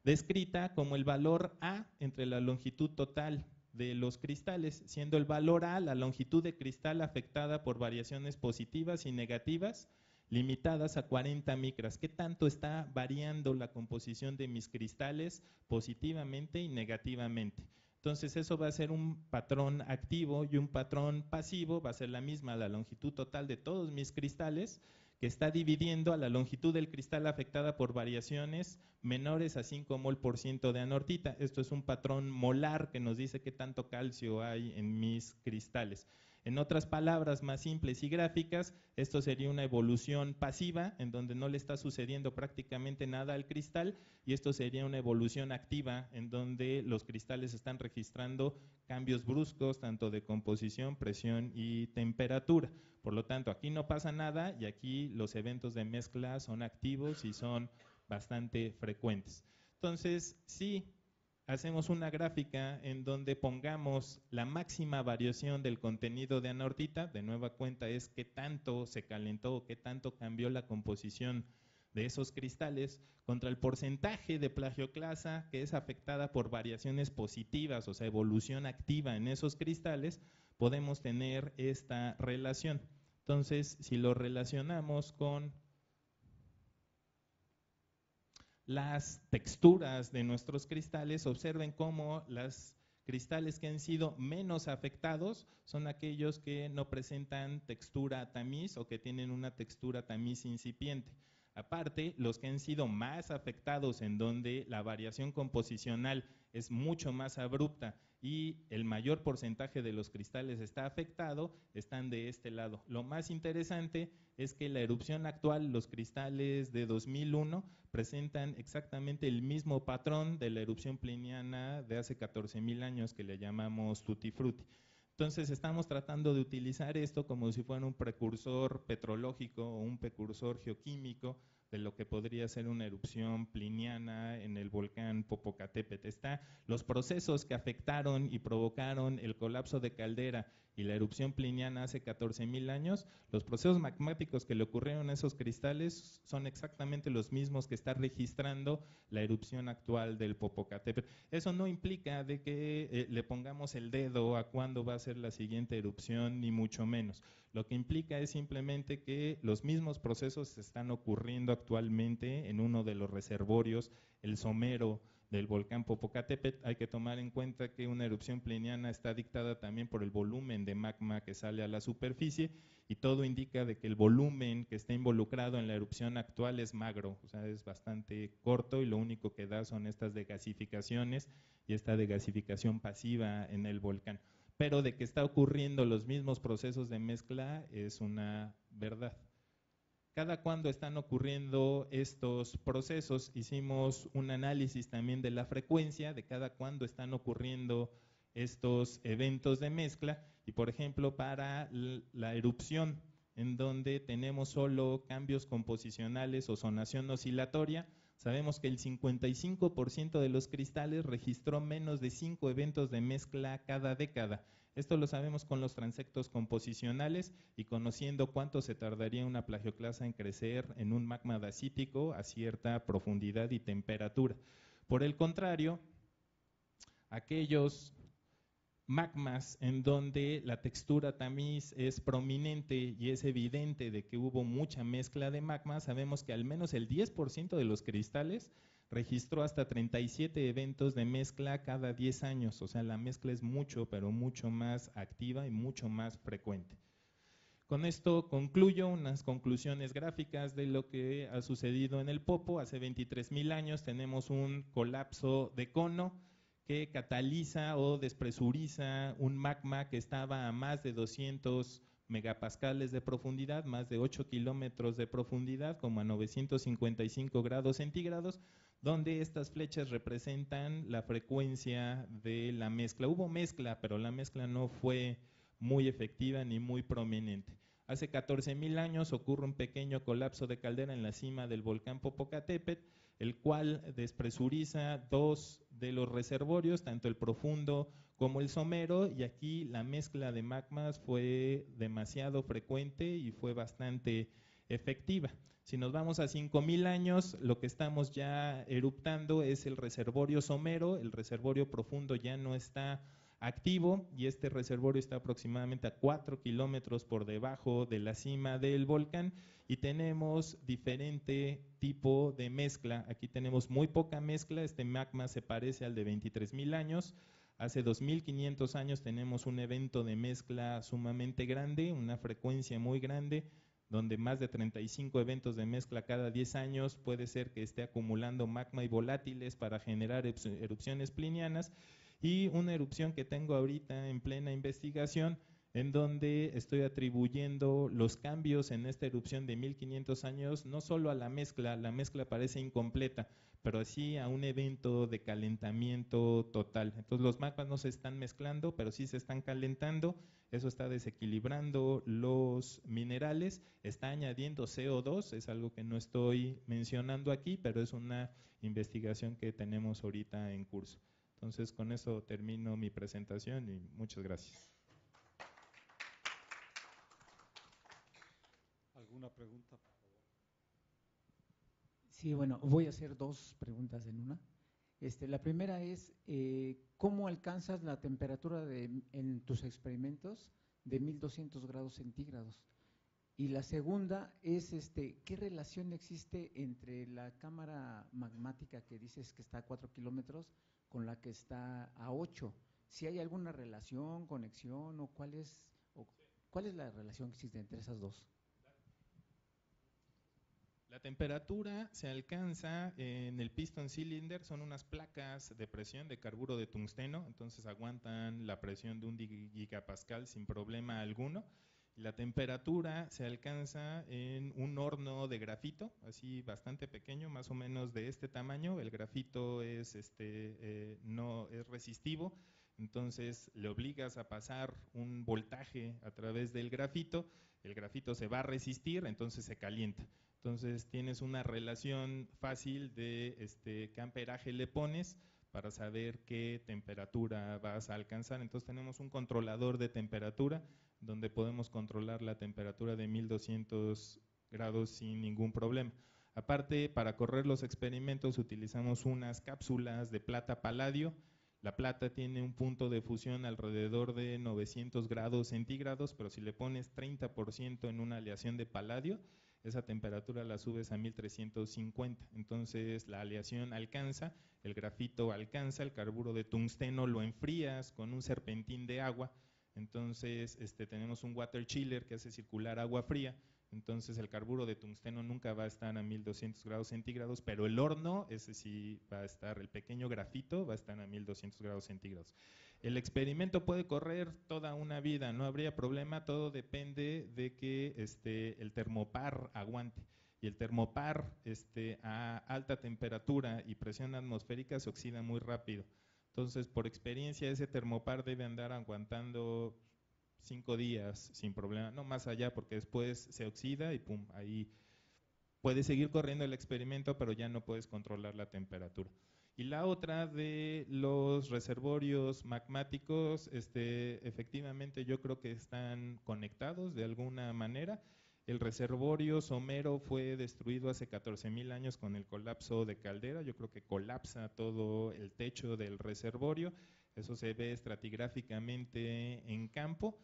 descrita como el valor A entre la longitud total de los cristales, siendo el valor A la longitud de cristal afectada por variaciones positivas y negativas limitadas a 40 micras. ¿Qué tanto está variando la composición de mis cristales positivamente y negativamente? Entonces eso va a ser un patrón activo, y un patrón pasivo va a ser la misma, la longitud total de todos mis cristales, que está dividiendo a la longitud del cristal afectada por variaciones menores a 5 mol por ciento de anortita. Esto es un patrón molar que nos dice qué tanto calcio hay en mis cristales. En otras palabras más simples y gráficas, esto sería una evolución pasiva, en donde no le está sucediendo prácticamente nada al cristal, y esto sería una evolución activa, en donde los cristales están registrando cambios bruscos, tanto de composición, presión y temperatura. Por lo tanto, aquí no pasa nada, y aquí los eventos de mezcla son activos y son bastante frecuentes. Entonces, sí, hacemos una gráfica en donde pongamos la máxima variación del contenido de anortita, de nueva cuenta es qué tanto se calentó, qué tanto cambió la composición de esos cristales, contra el porcentaje de plagioclasa que es afectada por variaciones positivas, o sea, evolución activa en esos cristales, podemos tener esta relación. Entonces, si lo relacionamos con las texturas de nuestros cristales, observen cómo los cristales que han sido menos afectados son aquellos que no presentan textura tamiz o que tienen una textura tamiz incipiente. Aparte, los que han sido más afectados, en donde la variación composicional es mucho más abrupta y el mayor porcentaje de los cristales está afectado, están de este lado. Lo más interesante es que la erupción actual, los cristales de 2001, presentan exactamente el mismo patrón de la erupción pliniana de hace 14,000 años, que le llamamos Tutti Frutti. Entonces estamos tratando de utilizar esto como si fuera un precursor petrológico o un precursor geoquímico de lo que podría ser una erupción pliniana en el volcán Popocatépetl. Los procesos que afectaron y provocaron el colapso de caldera y la erupción pliniana hace 14,000 años, los procesos magmáticos que le ocurrieron a esos cristales son exactamente los mismos que está registrando la erupción actual del Popocatépetl. Eso no implica de que le pongamos el dedo a cuándo va a ser la siguiente erupción, ni mucho menos. Lo que implica es simplemente que los mismos procesos están ocurriendo actualmente en uno de los reservorios, el Somero del volcán Popocatépetl. Hay que tomar en cuenta que una erupción pliniana está dictada también por el volumen de magma que sale a la superficie, y todo indica de que el volumen que está involucrado en la erupción actual es magro, o sea, es bastante corto, y lo único que da son estas degasificaciones y esta degasificación pasiva en el volcán. Pero de que está ocurriendo los mismos procesos de mezcla es una verdad. cada cuándo están ocurriendo estos procesos. Hicimos un análisis también de la frecuencia, de cada cuándo están ocurriendo estos eventos de mezcla, y por ejemplo para la erupción, en donde tenemos solo cambios composicionales o sonación oscilatoria, sabemos que el 55% de los cristales registró menos de 5 eventos de mezcla cada década. Esto lo sabemos con los transectos composicionales y conociendo cuánto se tardaría una plagioclasa en crecer en un magma dacítico a cierta profundidad y temperatura. Por el contrario, aquellos magmas en donde la textura tamiz es prominente y es evidente de que hubo mucha mezcla de magma, sabemos que al menos el 10% de los cristales registró hasta 37 eventos de mezcla cada 10 años, o sea, la mezcla es mucho, pero mucho más activa y mucho más frecuente. Con esto concluyo unas conclusiones gráficas de lo que ha sucedido en el Popo. Hace 23,000 años tenemos un colapso de cono que cataliza o despresuriza un magma que estaba a más de 200 megapascales de profundidad, más de 8 kilómetros de profundidad, como a 955 grados centígrados, donde estas flechas representan la frecuencia de la mezcla. Hubo mezcla, pero la mezcla no fue muy efectiva ni muy prominente. Hace 14,000 años ocurre un pequeño colapso de caldera en la cima del volcán Popocatépetl, el cual despresuriza dos de los reservorios, tanto el profundo como el somero, y aquí la mezcla de magmas fue demasiado frecuente y fue bastante efectiva. Si nos vamos a 5,000 años, lo que estamos ya eruptando es el reservorio somero, el reservorio profundo ya no está activo y este reservorio está aproximadamente a 4 kilómetros por debajo de la cima del volcán y tenemos diferente tipo de mezcla. Aquí tenemos muy poca mezcla, este magma se parece al de 23,000 años. Hace 2,500 años tenemos un evento de mezcla sumamente grande, una frecuencia muy grande, donde más de 35 eventos de mezcla cada 10 años puede ser que esté acumulando magma y volátiles para generar erupciones plinianas. Y una erupción que tengo ahorita en plena investigación, en donde estoy atribuyendo los cambios en esta erupción de 1500 años, no solo a la mezcla parece incompleta, pero sí a un evento de calentamiento total. Entonces los magmas no se están mezclando, pero sí se están calentando, eso está desequilibrando los minerales, está añadiendo CO2, es algo que no estoy mencionando aquí, pero es una investigación que tenemos ahorita en curso. Entonces, con eso termino mi presentación y muchas gracias. ¿Alguna pregunta, por favor? Sí, bueno, voy a hacer dos preguntas en una. La primera es, ¿cómo alcanzas la temperatura en tus experimentos de 1200 grados centígrados? Y la segunda es, ¿qué relación existe entre la cámara magmática que dices que está a 4 kilómetros con la que está a 8? ¿Si hay alguna relación, conexión o cuál es la relación que existe entre esas dos? La temperatura se alcanza en el piston cylinder, son unas placas de presión de carburo de tungsteno, entonces aguantan la presión de 1 gigapascal sin problema alguno. La temperatura se alcanza en un horno de grafito, así bastante pequeño, más o menos de este tamaño. El grafito no es resistivo, entonces le obligas a pasar un voltaje a través del grafito, el grafito se va a resistir, entonces se calienta. Entonces tienes una relación fácil de qué amperaje le pones para saber qué temperatura vas a alcanzar. Entonces tenemos un controlador de temperatura donde podemos controlar la temperatura de 1200 grados sin ningún problema. Aparte, para correr los experimentos utilizamos unas cápsulas de plata paladio. La plata tiene un punto de fusión alrededor de 900 grados centígrados, pero si le pones 30% en una aleación de paladio, esa temperatura la subes a 1350. Entonces la aleación alcanza, el grafito alcanza, el carburo de tungsteno lo enfrías con un serpentín de agua. Entonces tenemos un water chiller que hace circular agua fría. Entonces el carburo de tungsteno nunca va a estar a 1200 grados centígrados, pero el horno, ese sí va a estar, el pequeño grafito va a estar a 1200 grados centígrados. El experimento puede correr toda una vida, no habría problema, todo depende de que el termopar aguante. Y el termopar a alta temperatura y presión atmosférica se oxida muy rápido. Entonces, por experiencia, ese termopar debe andar aguantando 5 días sin problema, no más allá, porque después se oxida y pum, ahí puedes seguir corriendo el experimento, pero ya no puedes controlar la temperatura. Y la otra de los reservorios magmáticos, efectivamente yo creo que están conectados de alguna manera. El reservorio somero fue destruido hace 14,000 años con el colapso de Caldera. Yo creo que colapsa todo el techo del reservorio. Eso se ve estratigráficamente en campo,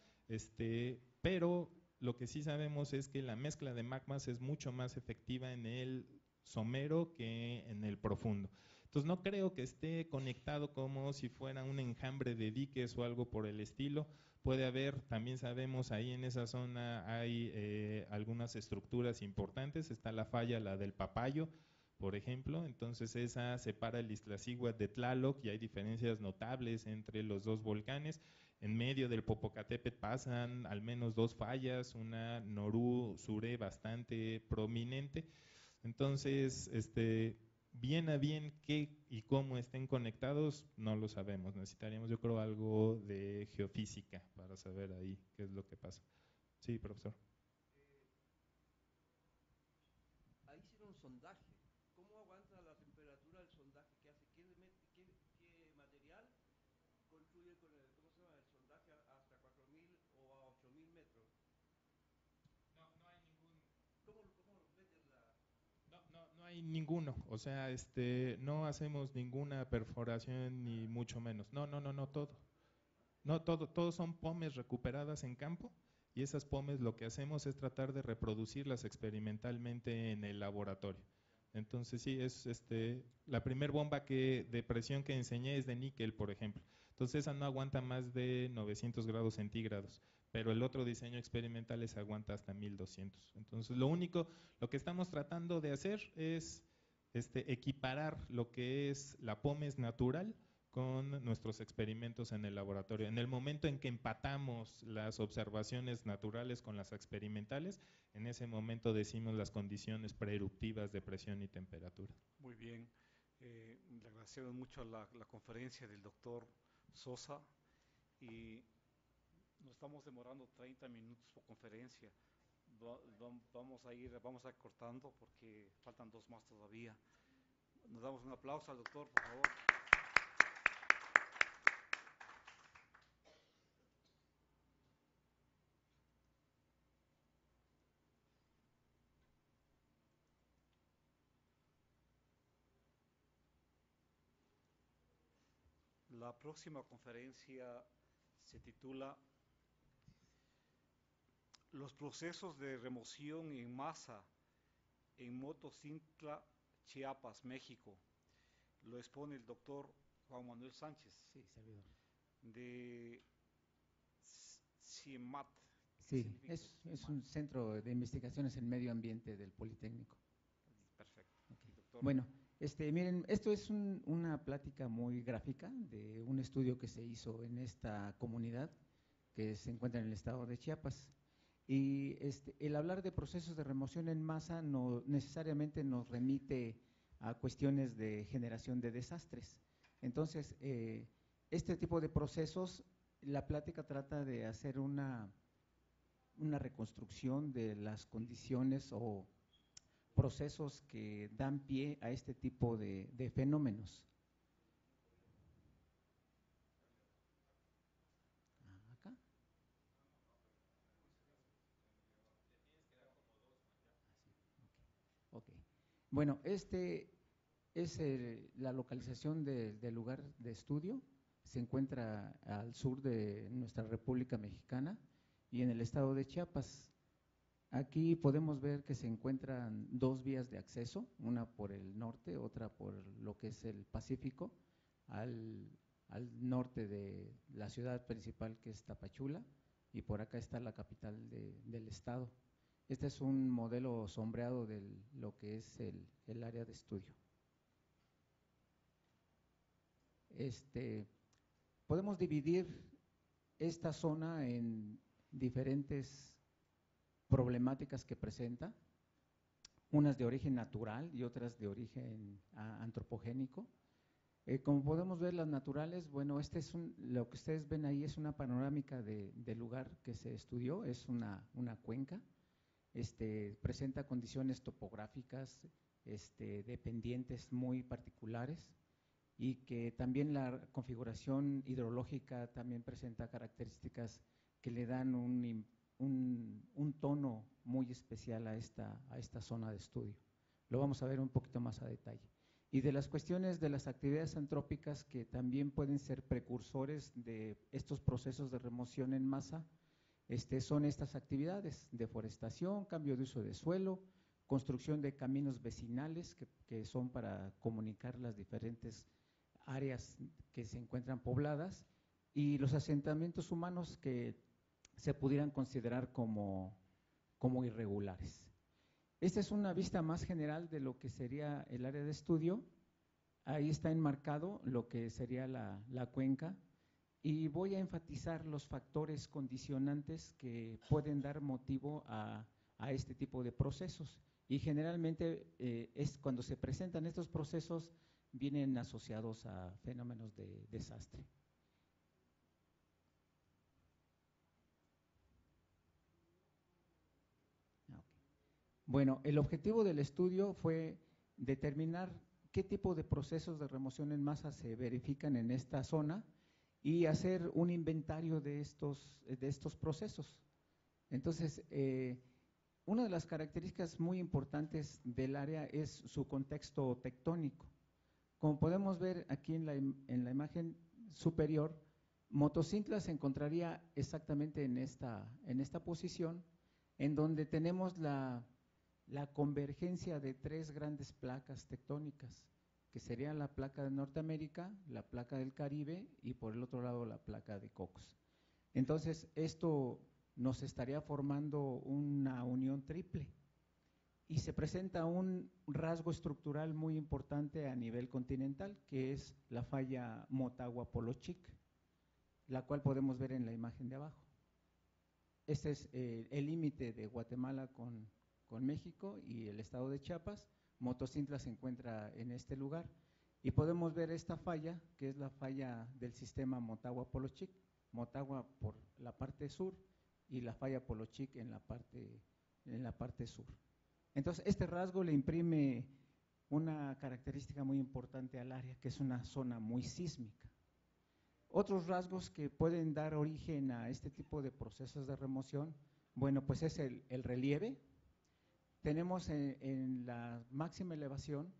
pero lo que sí sabemos es que la mezcla de magmas es mucho más efectiva en el somero que en el profundo. Entonces no creo que esté conectado como si fuera un enjambre de diques o algo por el estilo. Puede haber, también sabemos, ahí en esa zona hay algunas estructuras importantes. Está la falla, la del Papayo, por ejemplo. Entonces esa separa el Iztaccíhuatl de Tlaloc y hay diferencias notables entre los dos volcanes. En medio del Popocatépetl pasan al menos 2 fallas, una Norú Suré bastante prominente. Entonces, bien a bien qué y cómo estén conectados, no lo sabemos. Necesitaríamos, yo creo, algo de geofísica para saber ahí qué es lo que pasa. Sí, profesor. Ahí hicieron un sondaje. ¿Cómo aguanta la temperatura del sondaje que hace? ¿Qué material construye con el, ¿cómo se llama? El sondaje hasta 4.000 o a 8.000 metros? No hay ningún. ¿Cómo meten la...? No hay ninguno, o sea, no hacemos ninguna perforación ni mucho menos. No, todo. No, todos son pomes recuperadas en campo y esas pomes lo que hacemos es tratar de reproducirlas experimentalmente en el laboratorio. Entonces sí, es la primer bomba de presión que enseñé es de níquel, por ejemplo. Entonces esa no aguanta más de 900 grados centígrados, pero el otro diseño experimental es aguanta hasta 1200. Entonces lo que estamos tratando de hacer es equiparar lo que es la pomes natural con nuestros experimentos en el laboratorio. En el momento en que empatamos las observaciones naturales con las experimentales, en ese momento decimos las condiciones preeruptivas de presión y temperatura. Muy bien, le agradecemos mucho la conferencia del doctor Sosa y nos estamos demorando 30 minutos por conferencia. Vamos a ir cortando porque faltan 2 más todavía. Nos damos un aplauso al doctor, por favor. La próxima conferencia se titula Los procesos de remoción en masa en Motocintla, Chiapas, México. Lo expone el doctor Juan Manuel Sánchez. Sí, servidor. De CIEMAT. Sí, es un centro de investigaciones en medio ambiente del Politécnico. Perfecto. Okay. Doctor. Bueno, miren, esto es una plática muy gráfica de un estudio que se hizo en esta comunidad que se encuentra en el estado de Chiapas. Y el hablar de procesos de remoción en masa no necesariamente nos remite a cuestiones de generación de desastres. Entonces, este tipo de procesos, la plática trata de hacer una reconstrucción de las condiciones o procesos que dan pie a este tipo de fenómenos. Acá. Okay. Bueno, es la localización del lugar de estudio. Se encuentra al sur de nuestra República Mexicana y en el estado de Chiapas. Aquí podemos ver que se encuentran 2 vías de acceso, una por el norte, otra por lo que es el Pacífico, al norte de la ciudad principal que es Tapachula, y por acá está la capital del estado. Este es un modelo sombreado de lo que es el área de estudio. Podemos dividir esta zona en diferentes problemáticas que presenta, unas de origen natural y otras de origen antropogénico. Como podemos ver, las naturales, bueno, lo que ustedes ven ahí es una panorámica del lugar que se estudió, es una cuenca, presenta condiciones topográficas, de pendientes muy particulares, y que también la configuración hidrológica también presenta características que le dan un tono muy especial a esta zona de estudio. Lo vamos a ver un poquito más a detalle. Y de las cuestiones de las actividades antrópicas que también pueden ser precursores de estos procesos de remoción en masa, son estas actividades: deforestación, cambio de uso de suelo, construcción de caminos vecinales que son para comunicar las diferentes áreas que se encuentran pobladas, y los asentamientos humanos que se pudieran considerar como irregulares. Esta es una vista más general de lo que sería el área de estudio. Ahí está enmarcado lo que sería la cuenca, y voy a enfatizar los factores condicionantes que pueden dar motivo a este tipo de procesos, y generalmente es cuando se presentan estos procesos vienen asociados a fenómenos de desastre. Bueno, el objetivo del estudio fue determinar qué tipo de procesos de remoción en masa se verifican en esta zona y hacer un inventario de estos procesos. Entonces, una de las características muy importantes del área es su contexto tectónico. Como podemos ver aquí en la imagen superior, Motocintla se encontraría exactamente en esta posición, en donde tenemos la convergencia de tres grandes placas tectónicas, que serían la placa de Norteamérica, la placa del Caribe y por el otro lado la placa de Cocos. Entonces, esto nos estaría formando una unión triple, y se presenta un rasgo estructural muy importante a nivel continental, que es la falla Motagua-Polochic, la cual podemos ver en la imagen de abajo. Este es el límite de Guatemala con México y el estado de Chiapas. Motocintla se encuentra en este lugar, y podemos ver esta falla, que es la falla del sistema Motagua-Polochic, Motagua por la parte sur y la falla Polochic en la parte sur. Entonces, este rasgo le imprime una característica muy importante al área, que es una zona muy sísmica. Otros rasgos que pueden dar origen a este tipo de procesos de remoción, bueno, pues es el relieve. Tenemos en la máxima elevación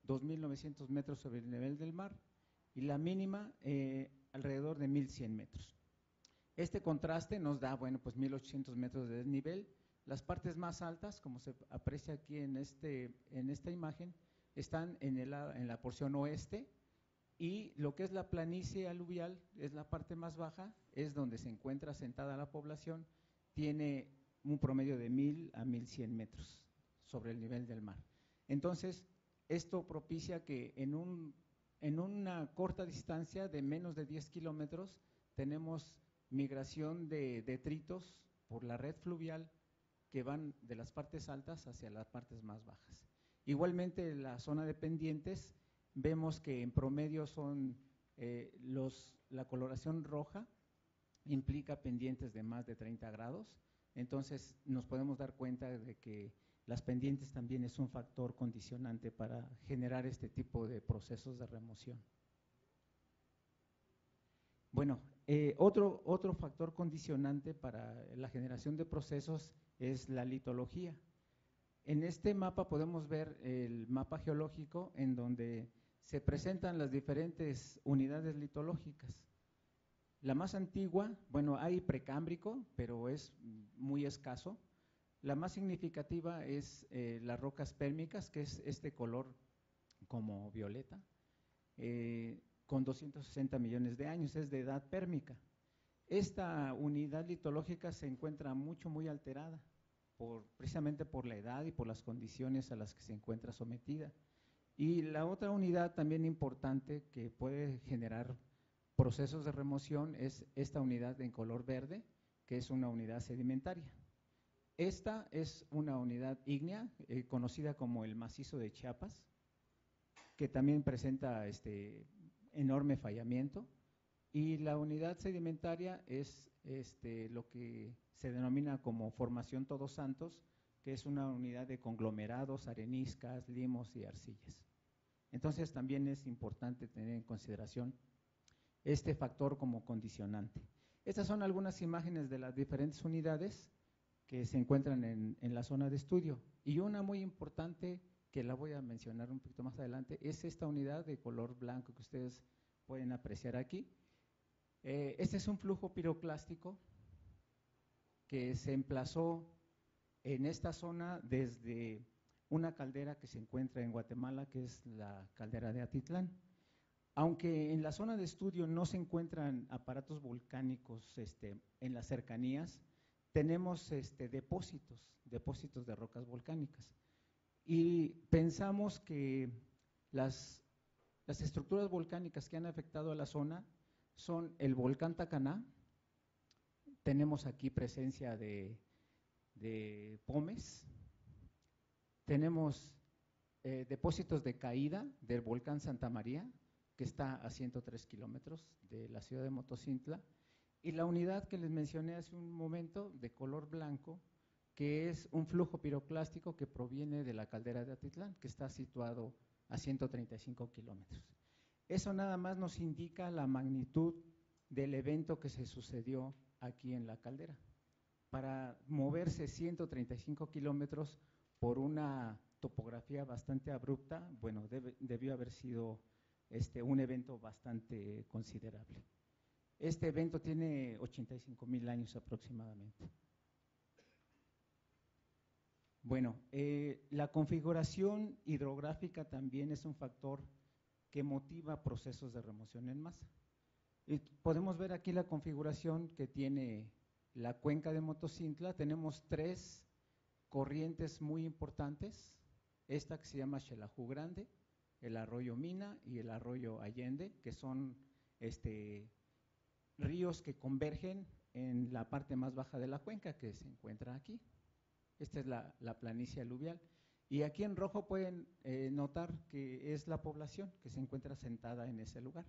2.900 metros sobre el nivel del mar, y la mínima alrededor de 1.100 metros. Este contraste nos da, bueno, pues 1.800 metros de desnivel. Las partes más altas, como se aprecia aquí en esta imagen, están en la porción oeste, y lo que es la planicie aluvial es la parte más baja, es donde se encuentra asentada la población, tiene un promedio de 1.000 a 1.100 metros sobre el nivel del mar. Entonces, esto propicia que en una corta distancia de menos de 10 kilómetros tenemos migración de detritos por la red fluvial que van de las partes altas hacia las partes más bajas. Igualmente, en la zona de pendientes vemos que en promedio son la coloración roja implica pendientes de más de 30 grados, entonces nos podemos dar cuenta de que las pendientes también es un factor condicionante para generar este tipo de procesos de remoción. Bueno, otro factor condicionante para la generación de procesos es la litología. En este mapa podemos ver el mapa geológico en donde se presentan las diferentes unidades litológicas. La más antigua, bueno, hay precámbrico, pero es muy escaso. La más significativa es las rocas pérmicas, que es este color como violeta, con 260 millones de años, es de edad pérmica. Esta unidad litológica se encuentra muy alterada. precisamente por la edad y por las condiciones a las que se encuentra sometida. Y la otra unidad también importante que puede generar procesos de remoción es esta unidad en color verde, que es una unidad sedimentaria. Esta es una unidad ígnea, conocida como el macizo de Chiapas, que también presenta enorme fallamiento, y la unidad sedimentaria es lo que se denomina como formación Todos Santos, que es una unidad de conglomerados, areniscas, limos y arcillas. Entonces también es importante tener en consideración este factor como condicionante. Estas son algunas imágenes de las diferentes unidades que se encuentran en la zona de estudio, y una muy importante que la voy a mencionar un poquito más adelante es esta unidad de color blanco que ustedes pueden apreciar aquí. Este es un flujo piroclástico que se emplazó en esta zona desde una caldera que se encuentra en Guatemala, que es la caldera de Atitlán. Aunque en la zona de estudio no se encuentran aparatos volcánicos en las cercanías, tenemos depósitos de rocas volcánicas. Y pensamos que las estructuras volcánicas que han afectado a la zona son el volcán Tacaná, tenemos aquí presencia de pómez, tenemos depósitos de caída del volcán Santa María, que está a 103 kilómetros de la ciudad de Motocintla, y la unidad que les mencioné hace un momento de color blanco, que es un flujo piroclástico que proviene de la caldera de Atitlán, que está situado a 135 kilómetros. Eso nada más nos indica la magnitud del evento que se sucedió aquí en la caldera. Para moverse 135 kilómetros por una topografía bastante abrupta, bueno, debió haber sido un evento bastante considerable. Este evento tiene 85,000 años aproximadamente. Bueno, la configuración hidrográfica también es un factor que motiva procesos de remoción en masa. Podemos ver aquí la configuración que tiene la cuenca de Motocintla. Tenemos 3 corrientes muy importantes, esta que se llama Xelajú Grande, el arroyo Mina y el arroyo Allende, que son ríos que convergen en la parte más baja de la cuenca, que se encuentra aquí. Esta es la planicie aluvial. Y aquí en rojo pueden notar que es la población que se encuentra sentada en ese lugar.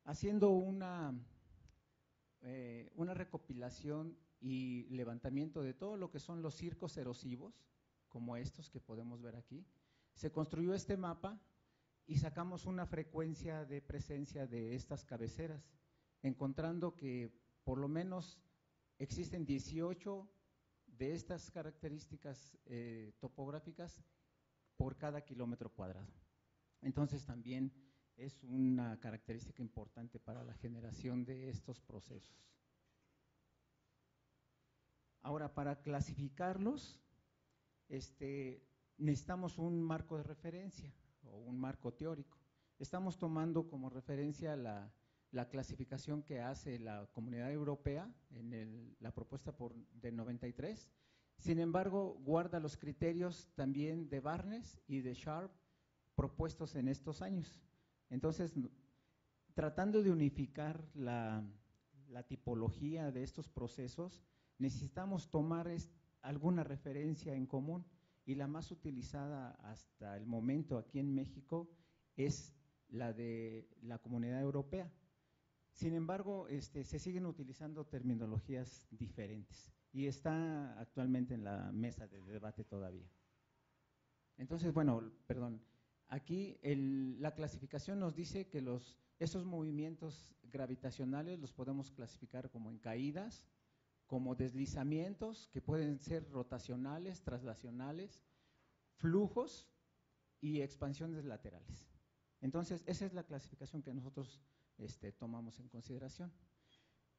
Haciendo una recopilación y levantamiento de todo lo que son los circos erosivos, como estos que podemos ver aquí, se construyó este mapa y sacamos una frecuencia de presencia de estas cabeceras, encontrando que por lo menos existen 18 de estas características topográficas por cada kilómetro cuadrado. Entonces también es una característica importante para la generación de estos procesos. Ahora, para clasificarlos, necesitamos un marco de referencia o un marco teórico. Estamos tomando como referencia la clasificación que hace la Comunidad Europea en la propuesta del 93. Sin embargo, guarda los criterios también de Barnes y de Sharp propuestos en estos años. Entonces, tratando de unificar la tipología de estos procesos, necesitamos tomar alguna referencia en común, y la más utilizada hasta el momento aquí en México es la de la Comunidad Europea. Sin embargo, se siguen utilizando terminologías diferentes y está actualmente en la mesa de debate todavía. Entonces, bueno, perdón, aquí la clasificación nos dice que esos movimientos gravitacionales los podemos clasificar como en caídas, como deslizamientos que pueden ser rotacionales, traslacionales, flujos y expansiones laterales. Entonces, esa es la clasificación que nosotros tomamos en consideración.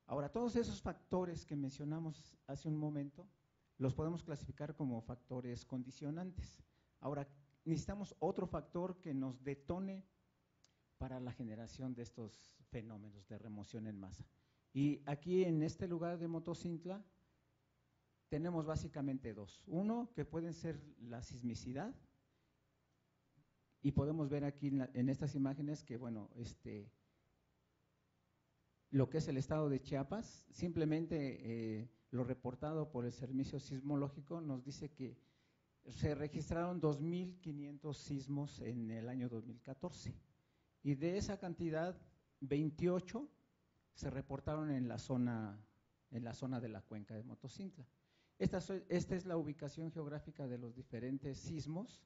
Ahora, todos esos factores que mencionamos hace un momento, los podemos clasificar como factores condicionantes. Ahora, necesitamos otro factor que nos detone para la generación de estos fenómenos de remoción en masa. Y aquí en este lugar de Motocintla tenemos básicamente dos. Uno, que pueden ser la sismicidad, y podemos ver aquí en estas imágenes que, bueno, lo que es el estado de Chiapas, simplemente lo reportado por el Servicio Sismológico nos dice que se registraron 2.500 sismos en el año 2014, y de esa cantidad, 28 se reportaron en la zona de la cuenca de Motocintla. Esta es la ubicación geográfica de los diferentes sismos,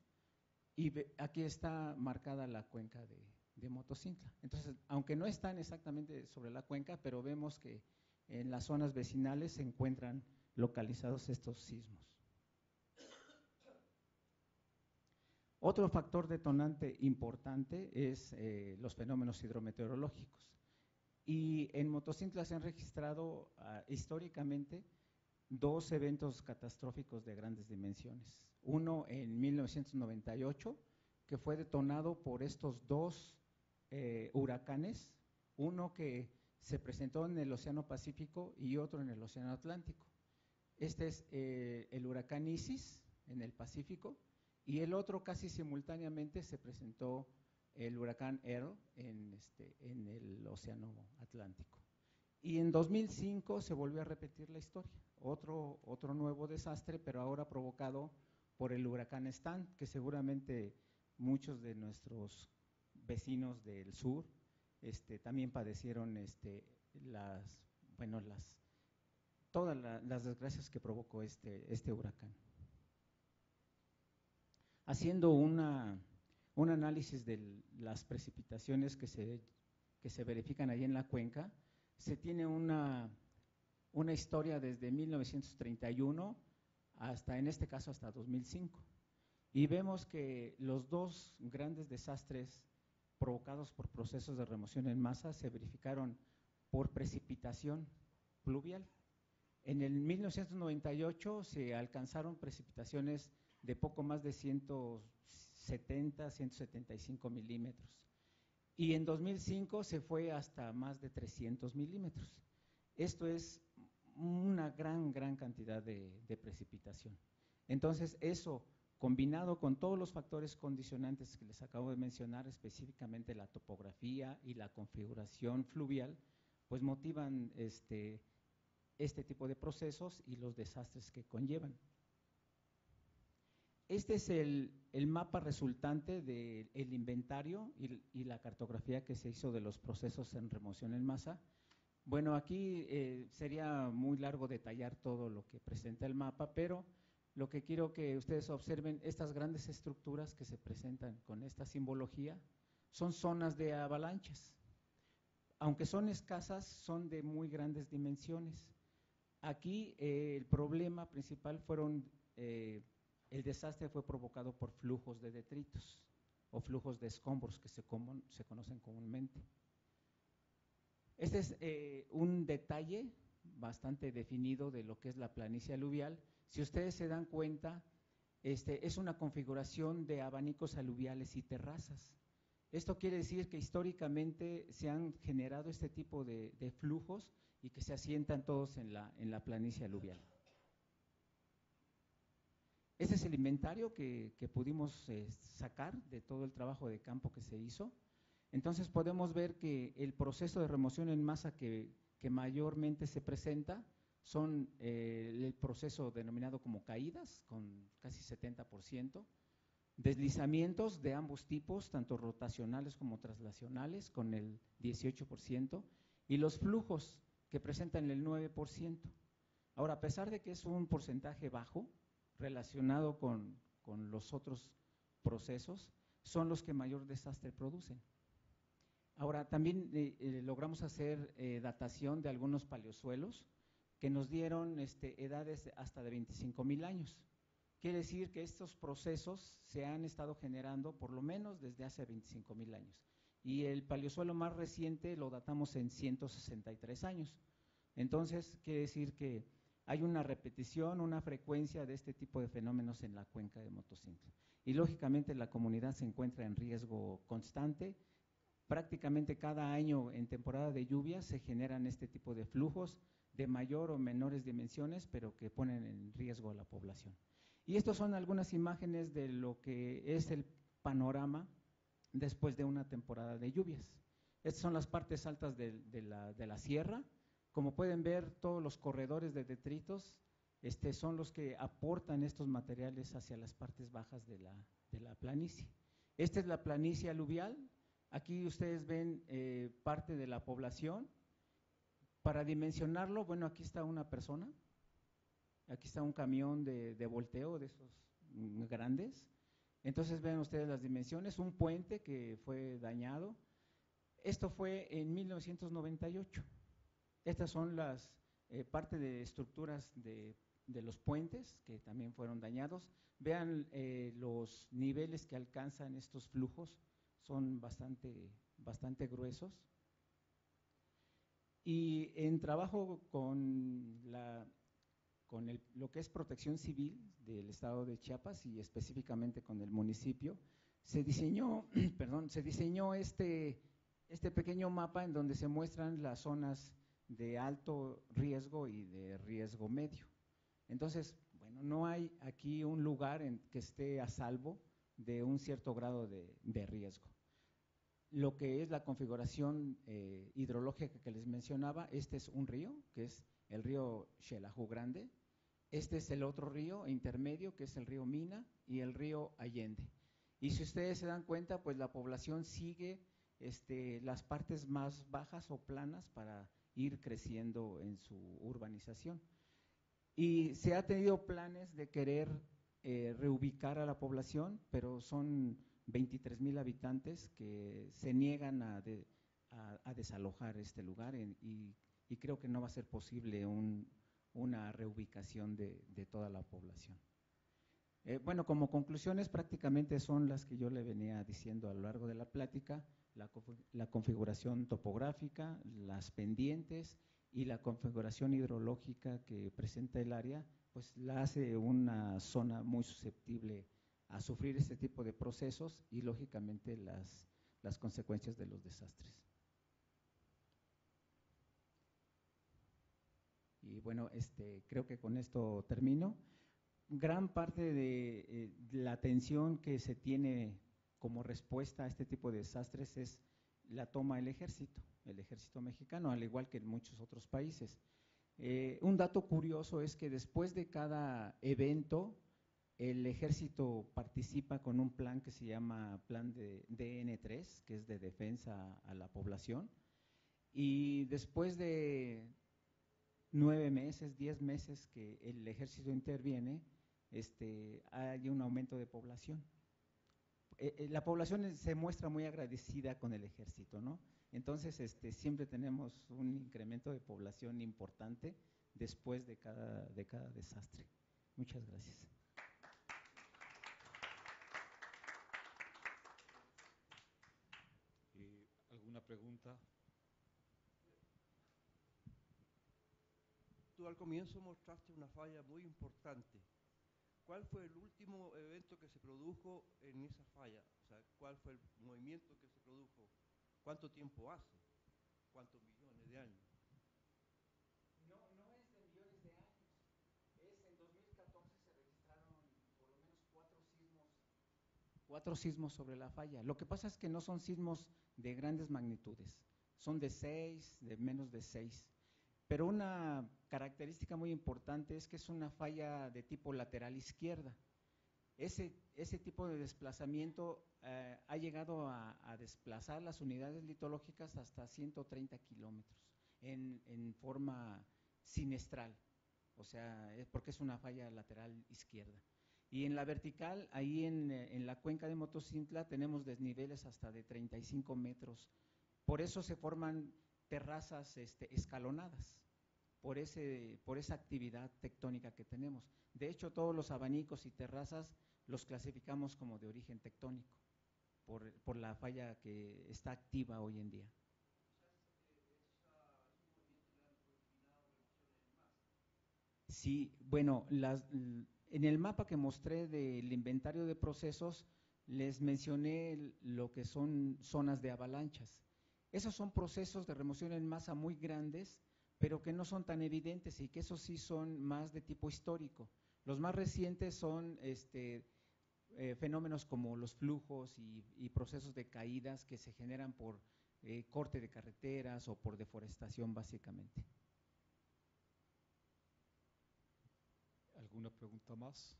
y aquí está marcada la cuenca de Motocintla. Entonces, aunque no están exactamente sobre la cuenca, pero vemos que en las zonas vecinales se encuentran localizados estos sismos. Otro factor detonante importante es los fenómenos hidrometeorológicos. Y en Motocintla se han registrado históricamente dos eventos catastróficos de grandes dimensiones. Uno en 1998, que fue detonado por estos dos huracanes, uno que se presentó en el Océano Pacífico y otro en el Océano Atlántico. Este es el huracán Isis en el Pacífico, y el otro casi simultáneamente se presentó el huracán Earl en el Océano Atlántico. Y en 2005 se volvió a repetir la historia, otro nuevo desastre, pero ahora provocado por el huracán Stan, que seguramente muchos de nuestros vecinos del sur también padecieron todas las desgracias que provocó este huracán. Haciendo un análisis de las precipitaciones que se verifican ahí en la cuenca, se tiene una historia desde 1931 hasta, en este caso, hasta 2005. Y vemos que los dos grandes desastres provocados por procesos de remoción en masa se verificaron por precipitación pluvial. En el 1998 se alcanzaron precipitaciones de poco más de 170, 175 milímetros. Y en 2005 se fue hasta más de 300 milímetros. Esto es una gran cantidad de precipitación. Entonces, eso, combinado con todos los factores condicionantes que les acabo de mencionar, específicamente la topografía y la configuración fluvial, pues motivan este tipo de procesos y los desastres que conllevan. Este es el mapa resultante del inventario y la cartografía que se hizo de los procesos en remoción en masa. Bueno, aquí sería muy largo detallar todo lo que presenta el mapa, pero lo que quiero que ustedes observen, estas grandes estructuras que se presentan con esta simbología, son zonas de avalanchas. Aunque son escasas, son de muy grandes dimensiones. Aquí el problema principal el desastre fue provocado por flujos de detritos o flujos de escombros que se conocen comúnmente. Este es un detalle bastante definido de lo que es la planicie aluvial. Si ustedes se dan cuenta, es una configuración de abanicos aluviales y terrazas. Esto quiere decir que históricamente se han generado este tipo de flujos y que se asientan todos en la planicie aluvial. Este es el inventario que pudimos sacar de todo el trabajo de campo que se hizo. Entonces podemos ver que el proceso de remoción en masa que mayormente se presenta son el proceso denominado como caídas, con casi 70%, deslizamientos de ambos tipos, tanto rotacionales como traslacionales, con el 18%, y los flujos que presentan el 9%. Ahora, a pesar de que es un porcentaje bajo, relacionado con los otros procesos, son los que mayor desastre producen. Ahora, también logramos hacer datación de algunos paleosuelos que nos dieron edades hasta de 25,000 años. Quiere decir que estos procesos se han estado generando por lo menos desde hace 25,000 años. Y el paleosuelo más reciente lo datamos en 163 años. Entonces, quiere decir que hay una repetición, una frecuencia de este tipo de fenómenos en la cuenca de Motocintla. Y lógicamente la comunidad se encuentra en riesgo constante. Prácticamente cada año en temporada de lluvia se generan este tipo de flujos de mayor o menores dimensiones, pero que ponen en riesgo a la población. Y estas son algunas imágenes de lo que es el panorama después de una temporada de lluvias. Estas son las partes altas de la sierra. Como pueden ver, todos los corredores de detritos son los que aportan estos materiales hacia las partes bajas de la planicie. Esta es la planicie aluvial. Aquí ustedes ven parte de la población. Para dimensionarlo, bueno, aquí está una persona, aquí está un camión de volteo de esos grandes. Entonces ven ustedes las dimensiones, un puente que fue dañado. Esto fue en 1998. Estas son las parte de estructuras de los puentes que también fueron dañados. Vean los niveles que alcanzan estos flujos, son bastante gruesos. Y en trabajo con lo que es protección civil del estado de Chiapas y específicamente con el municipio, se diseñó, este pequeño mapa en donde se muestran las zonas de alto riesgo y de riesgo medio. Entonces, bueno, no hay aquí un lugar en que esté a salvo de un cierto grado de riesgo. Lo que es la configuración hidrológica que les mencionaba, este es un río, que es el río Xelajú Grande. Este es el otro río intermedio, que es el río Mina y el río Allende. Y si ustedes se dan cuenta, pues la población sigue las partes más bajas o planas para ir creciendo en su urbanización. Y se ha tenido planes de querer reubicar a la población, pero son 23,000 habitantes que se niegan a desalojar este lugar y creo que no va a ser posible una reubicación de toda la población. Bueno, como conclusiones prácticamente son las que yo le venía diciendo a lo largo de la plática: la configuración topográfica, las pendientes y la configuración hidrológica que presenta el área, pues la hace una zona muy susceptible a sufrir este tipo de procesos y lógicamente las consecuencias de los desastres. Y bueno, creo que con esto termino. Gran parte de la atención que se tiene como respuesta a este tipo de desastres es la toma del ejército mexicano, al igual que en muchos otros países. Un dato curioso es que después de cada evento, el ejército participa con un plan que se llama Plan de DN3, que es de defensa a la población, y después de 9 meses, 10 meses que el ejército interviene, hay un aumento de población. La población se muestra muy agradecida con el ejército, ¿no? Entonces, siempre tenemos un incremento de población importante después de cada desastre. Muchas gracias. ¿Alguna pregunta? Tú al comienzo mostraste una falla muy importante. ¿Cuál fue el último evento que se produjo en esa falla? O sea, ¿cuál fue el movimiento que se produjo? ¿Cuánto tiempo hace? ¿Cuántos millones de años? No es de millones de años. En 2014 se registraron por lo menos 4 sismos sobre la falla. Lo que pasa es que no son sismos de grandes magnitudes, son de 6, de menos de 6. Pero una característica muy importante es que es una falla de tipo lateral izquierda. Ese tipo de desplazamiento ha llegado a desplazar las unidades litológicas hasta 130 kilómetros en forma sinestral, o sea, porque es una falla lateral izquierda. Y en la vertical, ahí en la cuenca de Motocintla, tenemos desniveles hasta de 35 metros. Por eso se forman terrazas escalonadas, por esa actividad tectónica que tenemos. De hecho, todos los abanicos y terrazas los clasificamos como de origen tectónico, por la falla que está activa hoy en día. Sí, bueno, en el mapa que mostré del inventario de procesos, les mencioné lo que son zonas de avalanchas. Esos son procesos de remoción en masa muy grandes, pero que no son tan evidentes y que esos sí son más de tipo histórico. Los más recientes son fenómenos como los flujos y procesos de caídas que se generan por corte de carreteras o por deforestación básicamente. ¿Alguna pregunta más?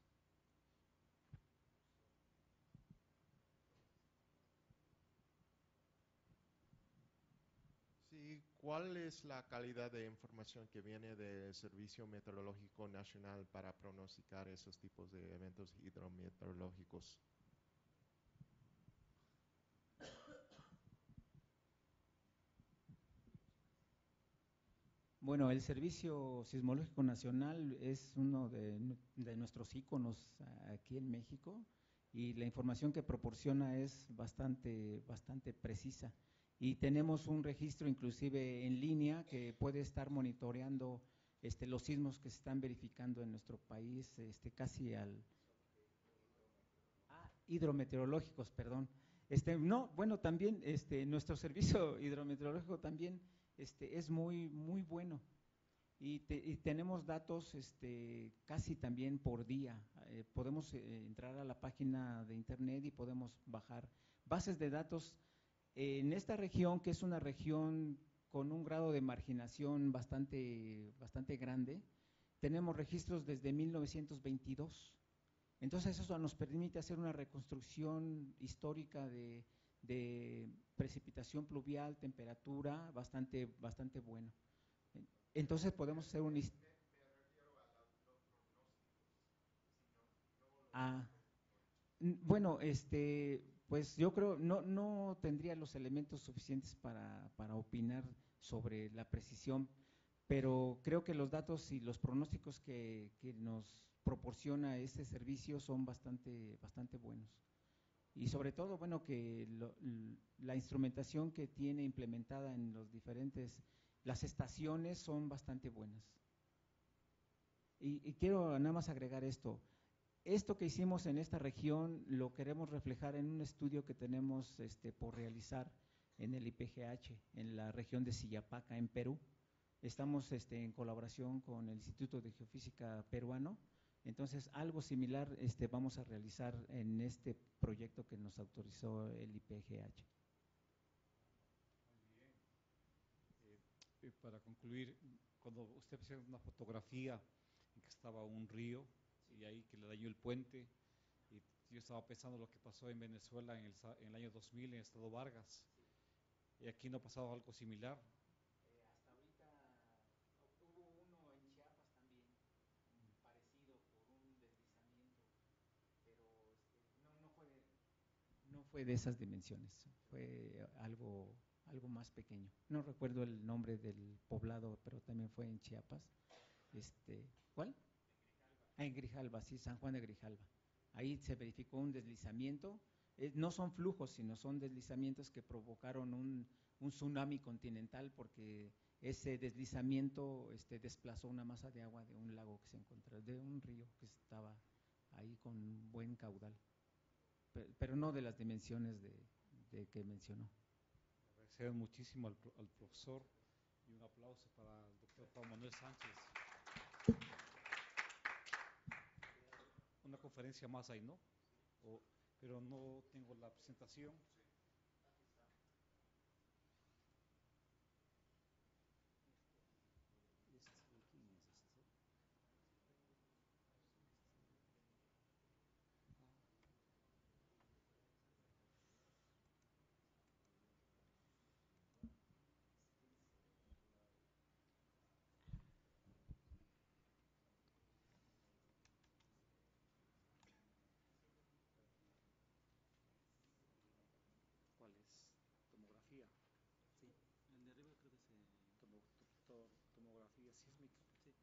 Sí, ¿cuál es la calidad de información que viene del Servicio Meteorológico Nacional para pronosticar esos tipos de eventos hidrometeorológicos? Bueno, el Servicio Sismológico Nacional es uno de nuestros íconos aquí en México y la información que proporciona es bastante precisa. Y tenemos un registro inclusive en línea que puede estar monitoreando los sismos que se están verificando en nuestro país, casi al… hidrometeorológicos, perdón. No, bueno, también nuestro servicio hidrometeorológico también es muy bueno y tenemos datos casi también por día. Podemos entrar a la página de internet y podemos bajar bases de datos en esta región, que es una región con un grado de marginación bastante grande. Tenemos registros desde 1922. Entonces eso nos permite hacer una reconstrucción histórica de precipitación pluvial, temperatura, bastante bueno. Entonces podemos hacer un… Bueno, pues yo creo no tendría los elementos suficientes para opinar sobre la precisión, pero creo que los datos y los pronósticos que nos proporciona este servicio son bastante buenos. Y sobre todo, bueno, que la instrumentación que tiene implementada en las estaciones son bastante buenas. Y quiero nada más agregar esto que hicimos en esta región lo queremos reflejar en un estudio que tenemos por realizar en el IPGH, en la región de Sillapaca, en Perú. Estamos en colaboración con el Instituto de Geofísica peruano, entonces algo similar vamos a realizar en este proyecto que nos autorizó el IPGH. Muy bien. Para concluir, cuando usted hacía una fotografía en que estaba un río y ahí que le dañó el puente, y yo estaba pensando lo que pasó en Venezuela en el año 2000 en el estado Vargas, y aquí no ha pasado algo similar. Hasta ahorita hubo uno en Chiapas también, parecido por un deslizamiento, pero no fue de esas dimensiones, fue algo más pequeño. No recuerdo el nombre del poblado, pero también fue en Chiapas. ¿Cuál? En Grijalba, sí, San Juan de Grijalba. Ahí se verificó un deslizamiento, no son flujos, sino son deslizamientos que provocaron un tsunami continental, porque ese deslizamiento desplazó una masa de agua de un lago que se encontraba, de un río que estaba ahí con buen caudal, pero no de las dimensiones de que mencionó. Agradecer muchísimo al profesor y un aplauso para el doctor Juan Manuel Sánchez. Una conferencia más ahí, ¿no? Pero no tengo la presentación. ¿Cuál es? Tomografía. Sí, el de arriba creo que se… Tomografía sísmica. Sí,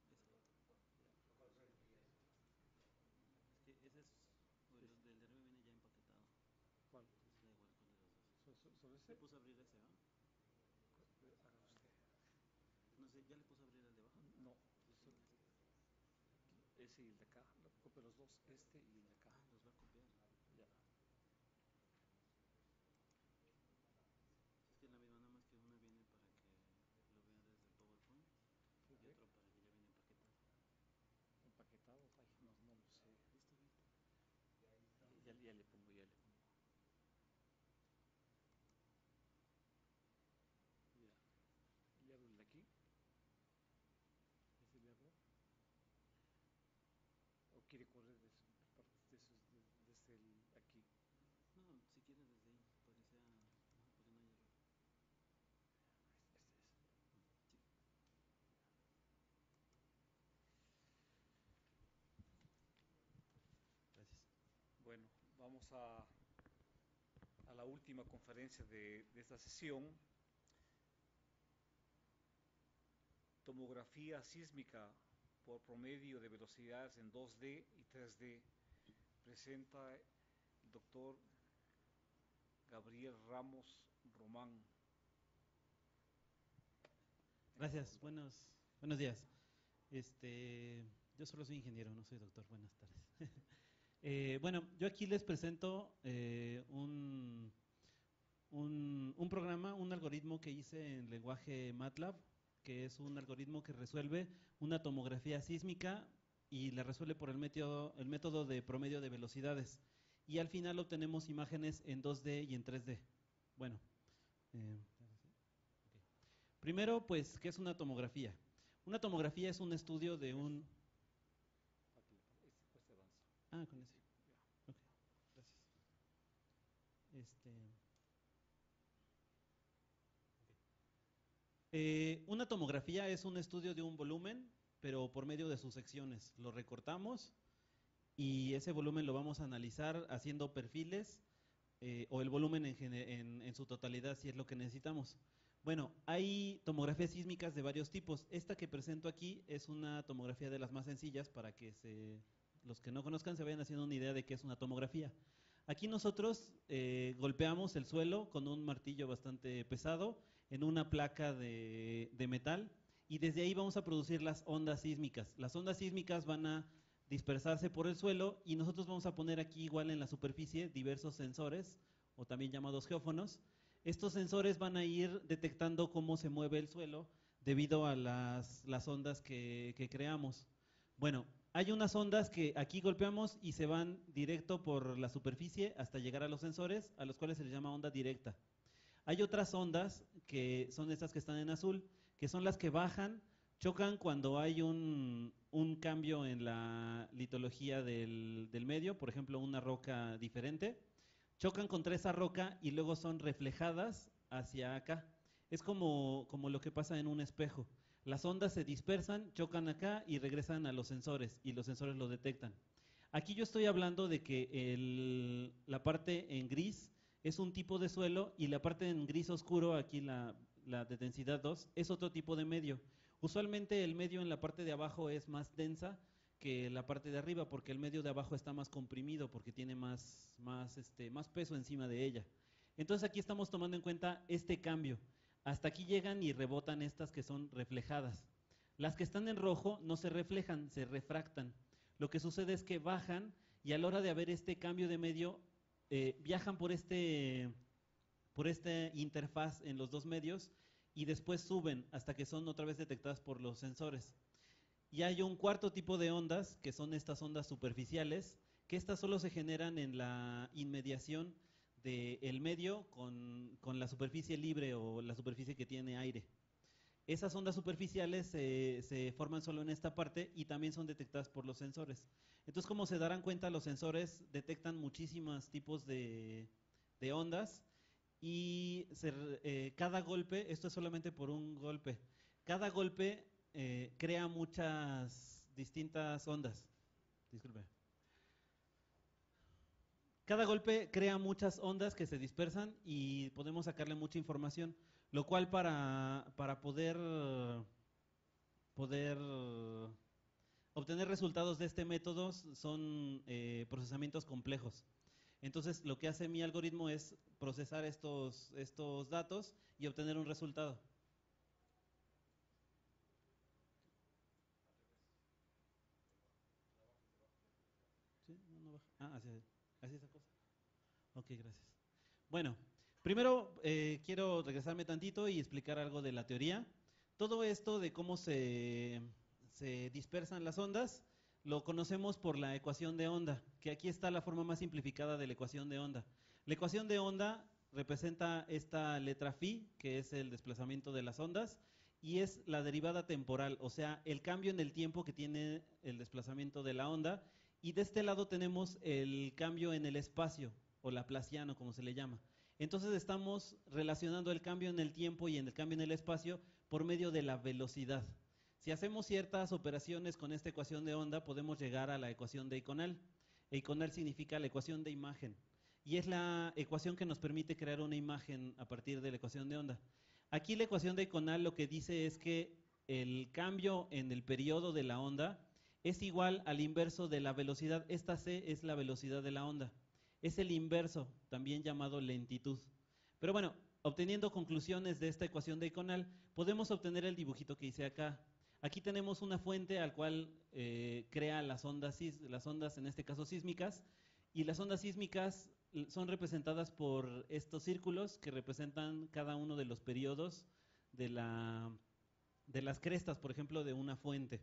ese. Es que ese es… el del de arriba viene ya empaquetado. ¿Cuál? Da igual cuál de los dos. ¿Solo ese? Le puse a abrir ese, ¿ah? Haga usted. No sé, ¿ya le puse a abrir el de abajo? No, ese y el de acá. Copia los dos, este y el de acá. Ah, los va a copiar. Ya. Es que es la misma, nada más que una viene para que lo vean desde el PowerPoint Vamos a la última conferencia de esta sesión. Tomografía sísmica por promedio de velocidades en 2D y 3D. Presenta el doctor Gabriel Ramos Román. Gracias, buenos días. Yo solo soy ingeniero, no soy doctor. Buenas tardes. Bueno, yo aquí les presento un programa, un algoritmo que hice en lenguaje MATLAB, que es un algoritmo que resuelve una tomografía sísmica y la resuelve por el método de promedio de velocidades. Y al final obtenemos imágenes en 2D y en 3D. Bueno, primero, pues, ¿qué es una tomografía? Una tomografía es un estudio de un... Ah, con ese. Ok, gracias. Una tomografía es un estudio de un volumen, pero por medio de sus secciones. Lo recortamos y ese volumen lo vamos a analizar haciendo perfiles o el volumen en su totalidad, si es lo que necesitamos. Bueno, hay tomografías sísmicas de varios tipos. Esta que presento aquí es una tomografía de las más sencillas para que los que no conozcan se vayan haciendo una idea de qué es una tomografía. Aquí nosotros golpeamos el suelo con un martillo bastante pesado en una placa de metal y desde ahí vamos a producir las ondas sísmicas. Las ondas sísmicas van a dispersarse por el suelo y nosotros vamos a poner aquí igual en la superficie diversos sensores o también llamados geófonos. Estos sensores van a ir detectando cómo se mueve el suelo debido a las ondas que creamos. Bueno, hay unas ondas que aquí golpeamos y se van directo por la superficie hasta llegar a los sensores, a los cuales se les llama onda directa. Hay otras ondas que son estas que están en azul, que son las que bajan, chocan cuando hay un cambio en la litología del medio, por ejemplo, una roca diferente. Chocan contra esa roca y luego son reflejadas hacia acá. Es como lo que pasa en un espejo. Las ondas se dispersan, chocan acá y regresan a los sensores y los sensores lo detectan. Aquí yo estoy hablando de que la parte en gris es un tipo de suelo y la parte en gris oscuro, aquí la de densidad 2, es otro tipo de medio. Usualmente el medio en la parte de abajo es más densa que la parte de arriba porque el medio de abajo está más comprimido porque tiene más peso encima de ella. Entonces aquí estamos tomando en cuenta este cambio. Hasta aquí llegan y rebotan estas que son reflejadas. Las que están en rojo no se reflejan, se refractan. Lo que sucede es que bajan y a la hora de haber este cambio de medio, viajan por esta interfaz en los dos medios y después suben hasta que son otra vez detectadas por los sensores. Y hay un cuarto tipo de ondas, que son estas ondas superficiales, que estas solo se generan en la inmediación del medio con la superficie libre o la superficie que tiene aire. Esas ondas superficiales se forman solo en esta parte y también son detectadas por los sensores. Entonces, como se darán cuenta, los sensores detectan muchísimos tipos de ondas y cada golpe, esto es solamente por un golpe, cada golpe crea muchas distintas ondas. Disculpe. Cada golpe crea muchas ondas que se dispersan y podemos sacarle mucha información, lo cual para poder obtener resultados de este método son procesamientos complejos. Entonces, lo que hace mi algoritmo es procesar estos datos y obtener un resultado. ¿Sí? No baja. Ah, así esa cosa. Ok, gracias. Bueno, primero quiero regresarme tantito y explicar algo de la teoría. Todo esto de cómo se dispersan las ondas lo conocemos por la ecuación de onda, que aquí está la forma más simplificada de la ecuación de onda. La ecuación de onda representa esta letra phi, que es el desplazamiento de las ondas, y es la derivada temporal, o sea, el cambio en el tiempo que tiene el desplazamiento de la onda, y de este lado tenemos el cambio en el espacio, o laplaciano, como se le llama. Entonces estamos relacionando el cambio en el tiempo y el cambio en el espacio por medio de la velocidad. Si hacemos ciertas operaciones con esta ecuación de onda, podemos llegar a la ecuación de Eikonal. Eiconal significa la ecuación de imagen, y es la ecuación que nos permite crear una imagen a partir de la ecuación de onda. Aquí la ecuación de Eiconal lo que dice es que el cambio en el periodo de la onda es igual al inverso de la velocidad. Esta c es la velocidad de la onda. Es el inverso, también llamado lentitud. Pero bueno, obteniendo conclusiones de esta ecuación de Eiconal, podemos obtener el dibujito que hice acá. Aquí tenemos una fuente al cual crea las ondas en este caso sísmicas, y las ondas sísmicas son representadas por estos círculos que representan cada uno de los periodos de las crestas, por ejemplo, de una fuente.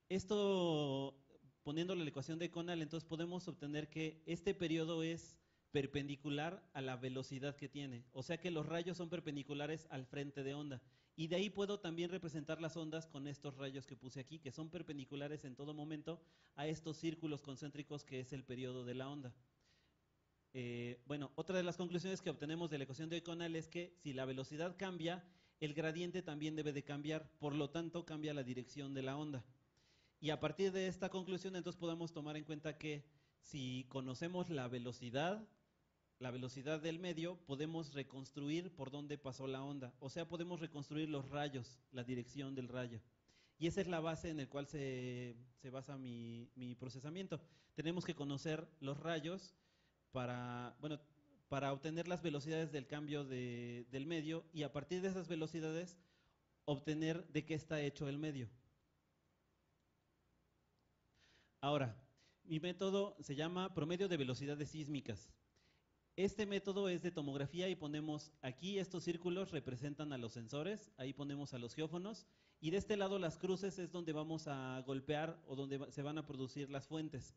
Esto, poniéndole la ecuación de Eiconal, entonces podemos obtener que este periodo es perpendicular a la velocidad que tiene, o sea que los rayos son perpendiculares al frente de onda, y de ahí puedo también representar las ondas con estos rayos que puse aquí, que son perpendiculares en todo momento a estos círculos concéntricos que es el periodo de la onda. Bueno, otra de las conclusiones que obtenemos de la ecuación de Eiconal es que si la velocidad cambia, el gradiente también debe de cambiar, por lo tanto cambia la dirección de la onda. Y a partir de esta conclusión entonces podemos tomar en cuenta que si conocemos la velocidad del medio, podemos reconstruir por dónde pasó la onda, o sea, podemos reconstruir los rayos, la dirección del rayo. Y esa es la base en la cual se basa mi procesamiento. Tenemos que conocer los rayos para obtener las velocidades del cambio del medio, y a partir de esas velocidades obtener de qué está hecho el medio. Ahora, mi método se llama promedio de velocidades sísmicas. Este método es de tomografía y ponemos aquí estos círculos representan a los sensores, ahí ponemos a los geófonos, y de este lado las cruces es donde vamos a golpear o donde se van a producir las fuentes.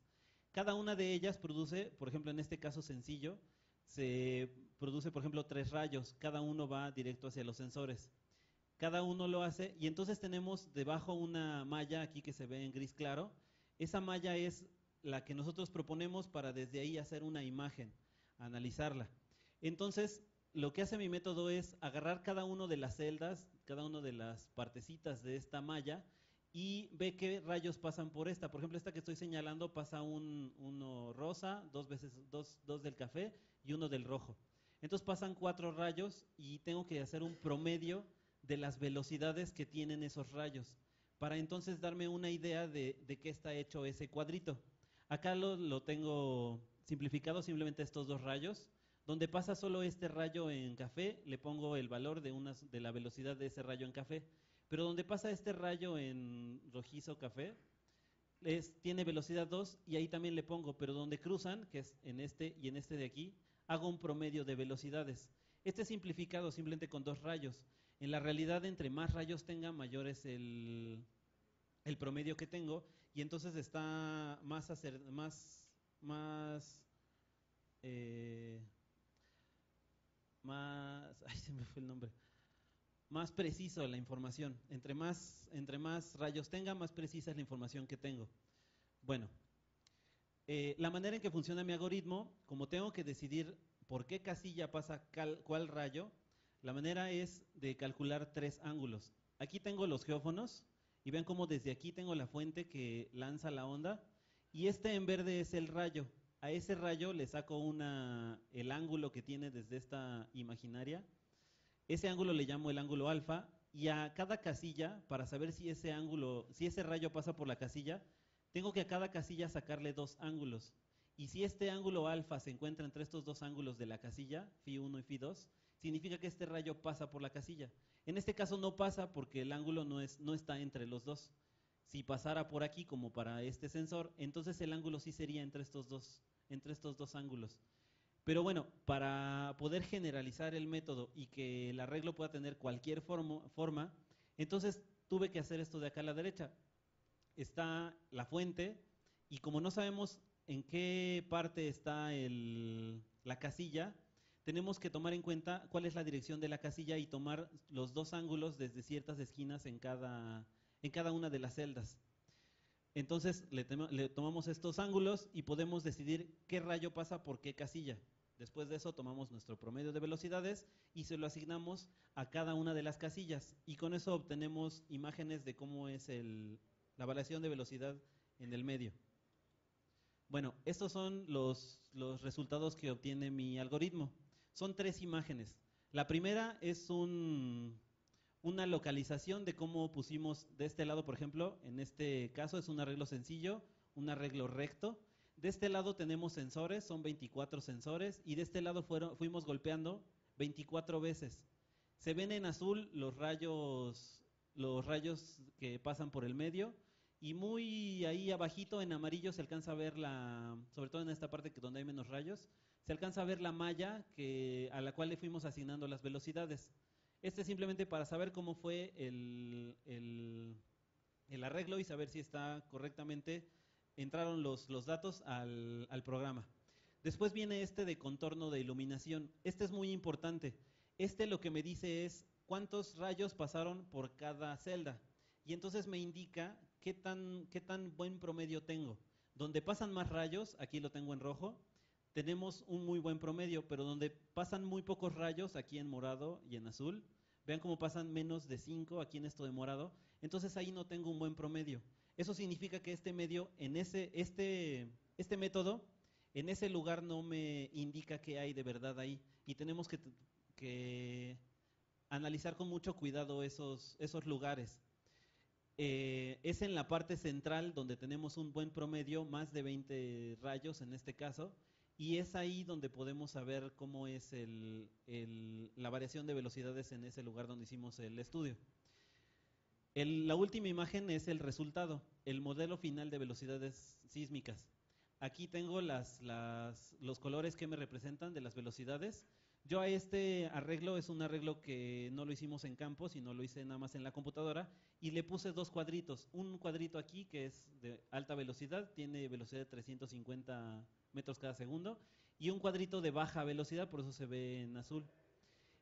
Cada una de ellas produce, por ejemplo, en este caso sencillo, se produce, por ejemplo, 3 rayos, cada uno va directo hacia los sensores. Cada uno lo hace, y entonces tenemos debajo una malla aquí que se ve en gris claro. Esa malla es la que nosotros proponemos para desde ahí hacer una imagen, analizarla. Entonces, lo que hace mi método es agarrar cada una de las celdas, cada una de las partecitas de esta malla, y ve qué rayos pasan por esta. Por ejemplo, esta que estoy señalando pasa uno rosa, dos del café y uno del rojo. Entonces pasan 4 rayos y tengo que hacer un promedio de las velocidades que tienen esos rayos, para entonces darme una idea de qué está hecho ese cuadrito. Acá lo tengo simplificado, simplemente estos 2 rayos. Donde pasa solo este rayo en café, le pongo el valor de la velocidad de ese rayo en café. Pero donde pasa este rayo en rojizo café, tiene velocidad 2 y ahí también le pongo, pero donde cruzan, que es en este y en este de aquí, hago un promedio de velocidades. Este es simplificado simplemente con 2 rayos. En la realidad, entre más rayos tenga, mayor es el promedio que tengo, y entonces está ay, se me fue el nombre, más preciso la información. Entre más rayos tenga, más precisa es la información que tengo. Bueno, la manera en que funciona mi algoritmo, como tengo que decidir por qué casilla pasa cuál rayo, la manera es de calcular 3 ángulos. Aquí tengo los geófonos, y vean cómo desde aquí tengo la fuente que lanza la onda, y este en verde es el rayo. A ese rayo le saco el ángulo que tiene desde esta imaginaria. Ese ángulo le llamo el ángulo alfa, y a cada casilla, para saber si ese rayo pasa por la casilla, tengo que a cada casilla sacarle 2 ángulos. Y si este ángulo alfa se encuentra entre estos 2 ángulos de la casilla, Φ1 y Φ2, significa que este rayo pasa por la casilla. En este caso no pasa porque el ángulo no está entre los 2. Si pasara por aquí como para este sensor, entonces el ángulo sí sería entre estos dos ángulos. Pero bueno, para poder generalizar el método y que el arreglo pueda tener cualquier forma, entonces tuve que hacer esto de acá a la derecha. Está la fuente, y como no sabemos en qué parte está la casilla, tenemos que tomar en cuenta cuál es la dirección de la casilla y tomar los 2 ángulos desde ciertas esquinas en cada una de las celdas. Entonces le tomamos estos ángulos y podemos decidir qué rayo pasa por qué casilla. Después de eso tomamos nuestro promedio de velocidades y se lo asignamos a cada una de las casillas, y con eso obtenemos imágenes de cómo es la variación de velocidad en el medio. Bueno, estos son los resultados que obtiene mi algoritmo. Son 3 imágenes. La primera es una localización de cómo pusimos de este lado, por ejemplo, en este caso es un arreglo sencillo, un arreglo recto. De este lado tenemos sensores, son 24 sensores, y de este lado fuimos golpeando 24 veces. Se ven en azul los rayos que pasan por el medio, y muy ahí abajito en amarillo se alcanza a ver sobre todo en esta parte donde hay menos rayos, se alcanza a ver la malla a la cual le fuimos asignando las velocidades. Este es simplemente para saber cómo fue el arreglo y saber si está correctamente, entraron los datos al programa. Después viene este de contorno de iluminación. Este es muy importante. Este lo que me dice es cuántos rayos pasaron por cada celda. Y entonces me indica qué tan buen promedio tengo. Donde pasan más rayos, aquí lo tengo en rojo, tenemos un muy buen promedio, pero donde pasan muy pocos rayos, aquí en morado y en azul, vean cómo pasan menos de 5 aquí en esto de morado, entonces ahí no tengo un buen promedio. Eso significa que este medio, este método, en ese lugar no me indica qué hay de verdad ahí, y tenemos que analizar con mucho cuidado esos lugares. Es en la parte central donde tenemos un buen promedio, más de 20 rayos en este caso, y es ahí donde podemos saber cómo es la variación de velocidades en ese lugar donde hicimos el estudio. La última imagen es el resultado, el modelo final de velocidades sísmicas. Aquí tengo los colores que me representan de las velocidades. Yo a este arreglo, es un arreglo que no lo hicimos en campo, sino lo hice nada más en la computadora, y le puse 2 cuadritos. Un cuadrito aquí que es de alta velocidad, tiene velocidad de 350 metros cada segundo, y un cuadrito de baja velocidad, por eso se ve en azul.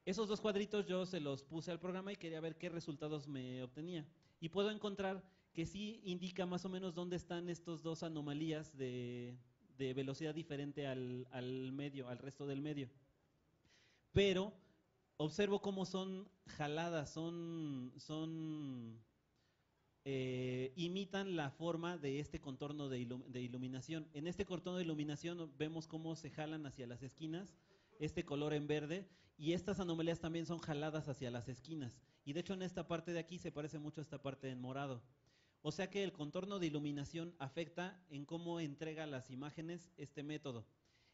Esos 2 cuadritos yo se los puse al programa y quería ver qué resultados me obtenía. Y puedo encontrar que sí indica más o menos dónde están estos 2 anomalías de velocidad diferente al resto del medio. Pero observo cómo son jaladas, imitan la forma de este contorno de iluminación. En este contorno de iluminación vemos cómo se jalan hacia las esquinas, este color en verde, y estas anomalías también son jaladas hacia las esquinas. Y de hecho en esta parte de aquí se parece mucho a esta parte en morado. O sea que el contorno de iluminación afecta en cómo entrega las imágenes este método.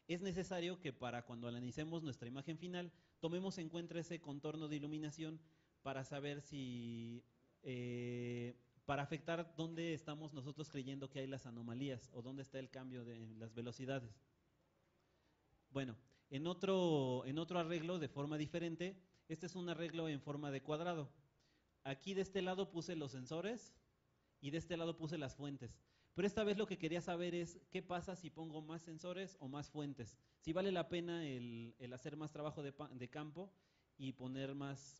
Es necesario que para cuando analicemos nuestra imagen final, tomemos en cuenta ese contorno de iluminación para saber para afectar dónde estamos nosotros creyendo que hay las anomalías o dónde está el cambio de las velocidades. Bueno, en otro arreglo de forma diferente, este es un arreglo en forma de cuadrado. Aquí de este lado puse los sensores y de este lado puse las fuentes. Pero esta vez lo que quería saber es qué pasa si pongo más sensores o más fuentes. Si vale la pena el hacer más trabajo de campo y poner más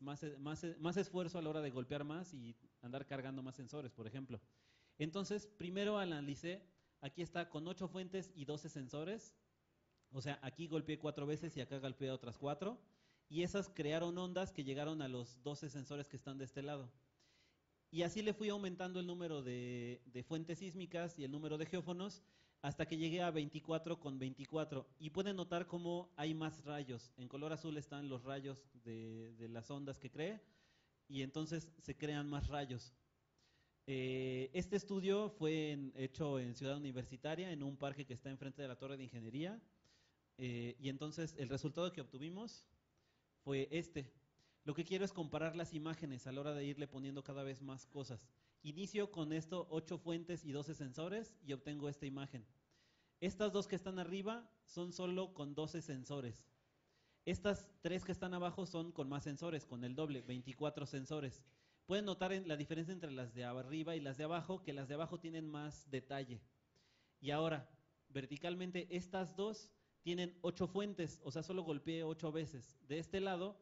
esfuerzo a la hora de golpear más y andar cargando más sensores, por ejemplo. Entonces, primero analicé, aquí está con 8 fuentes y 12 sensores. O sea, aquí golpeé 4 veces y acá golpeé otras 4. Y esas crearon ondas que llegaron a los 12 sensores que están de este lado. Y así le fui aumentando el número de fuentes sísmicas y el número de geófonos hasta que llegué a 24 con 24. Y pueden notar cómo hay más rayos. En color azul están los rayos de las ondas que creé y entonces se crean más rayos. Este estudio fue hecho en Ciudad Universitaria, en un parque que está enfrente de la Torre de Ingeniería. Y entonces el resultado que obtuvimos fue este. Lo que quiero es comparar las imágenes a la hora de irle poniendo cada vez más cosas. Inicio con esto 8 fuentes y 12 sensores y obtengo esta imagen. Estas 2 que están arriba son solo con 12 sensores. Estas 3 que están abajo son con más sensores, con el doble, 24 sensores. Pueden notar la diferencia entre las de arriba y las de abajo, que las de abajo tienen más detalle. Y ahora, verticalmente, estas 2 tienen 8 fuentes, o sea, solo golpeé 8 veces. De este lado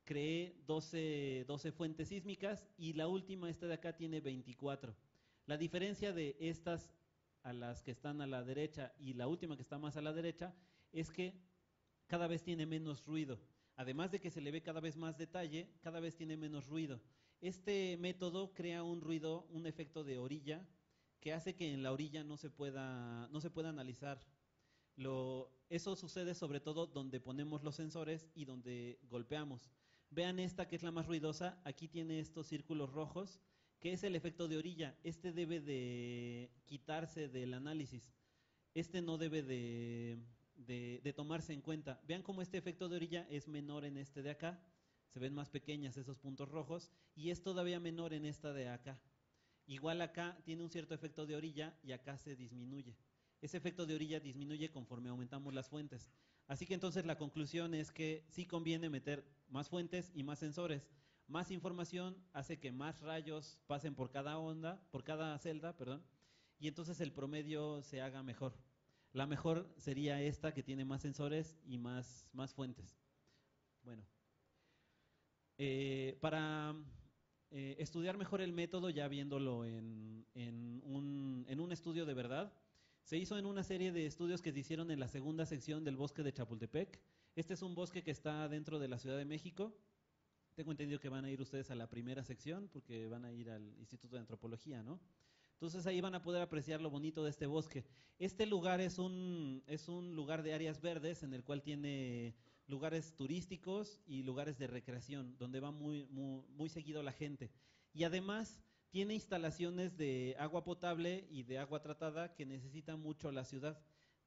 creé 12 fuentes sísmicas y la última, esta de acá, tiene 24. La diferencia de estas a las que están a la derecha y la última que está más a la derecha es que cada vez tiene menos ruido. Además de que se le ve cada vez más detalle, cada vez tiene menos ruido. Este método crea un ruido, un efecto de orilla que hace que en la orilla no se pueda analizar. Eso sucede sobre todo donde ponemos los sensores y donde golpeamos. Vean esta que es la más ruidosa, aquí tiene estos círculos rojos, que es el efecto de orilla. Este debe de quitarse del análisis. Este no debe de tomarse en cuenta. Vean cómo este efecto de orilla es menor en este de acá, se ven más pequeñas esos puntos rojos, y es todavía menor en esta de acá. Igual acá tiene un cierto efecto de orilla y acá se disminuye. Ese efecto de orilla disminuye conforme aumentamos las fuentes. Así que entonces la conclusión es que sí conviene meter más fuentes y más sensores. Más información hace que más rayos pasen por cada onda, por cada celda, perdón, y entonces el promedio se haga mejor. La mejor sería esta que tiene más sensores y más fuentes. Bueno, para estudiar mejor el método, ya viéndolo en un estudio de verdad, se hizo en una serie de estudios que se hicieron en la segunda sección del bosque de Chapultepec. Este es un bosque que está dentro de la Ciudad de México. Tengo entendido que van a ir ustedes a la primera sección porque van a ir al Instituto de Antropología, ¿no? Entonces ahí van a poder apreciar lo bonito de este bosque. Este lugar es un lugar de áreas verdes en el cual tiene lugares turísticos y lugares de recreación, donde va muy seguido la gente. Y además tiene instalaciones de agua potable y de agua tratada que necesita mucho la ciudad.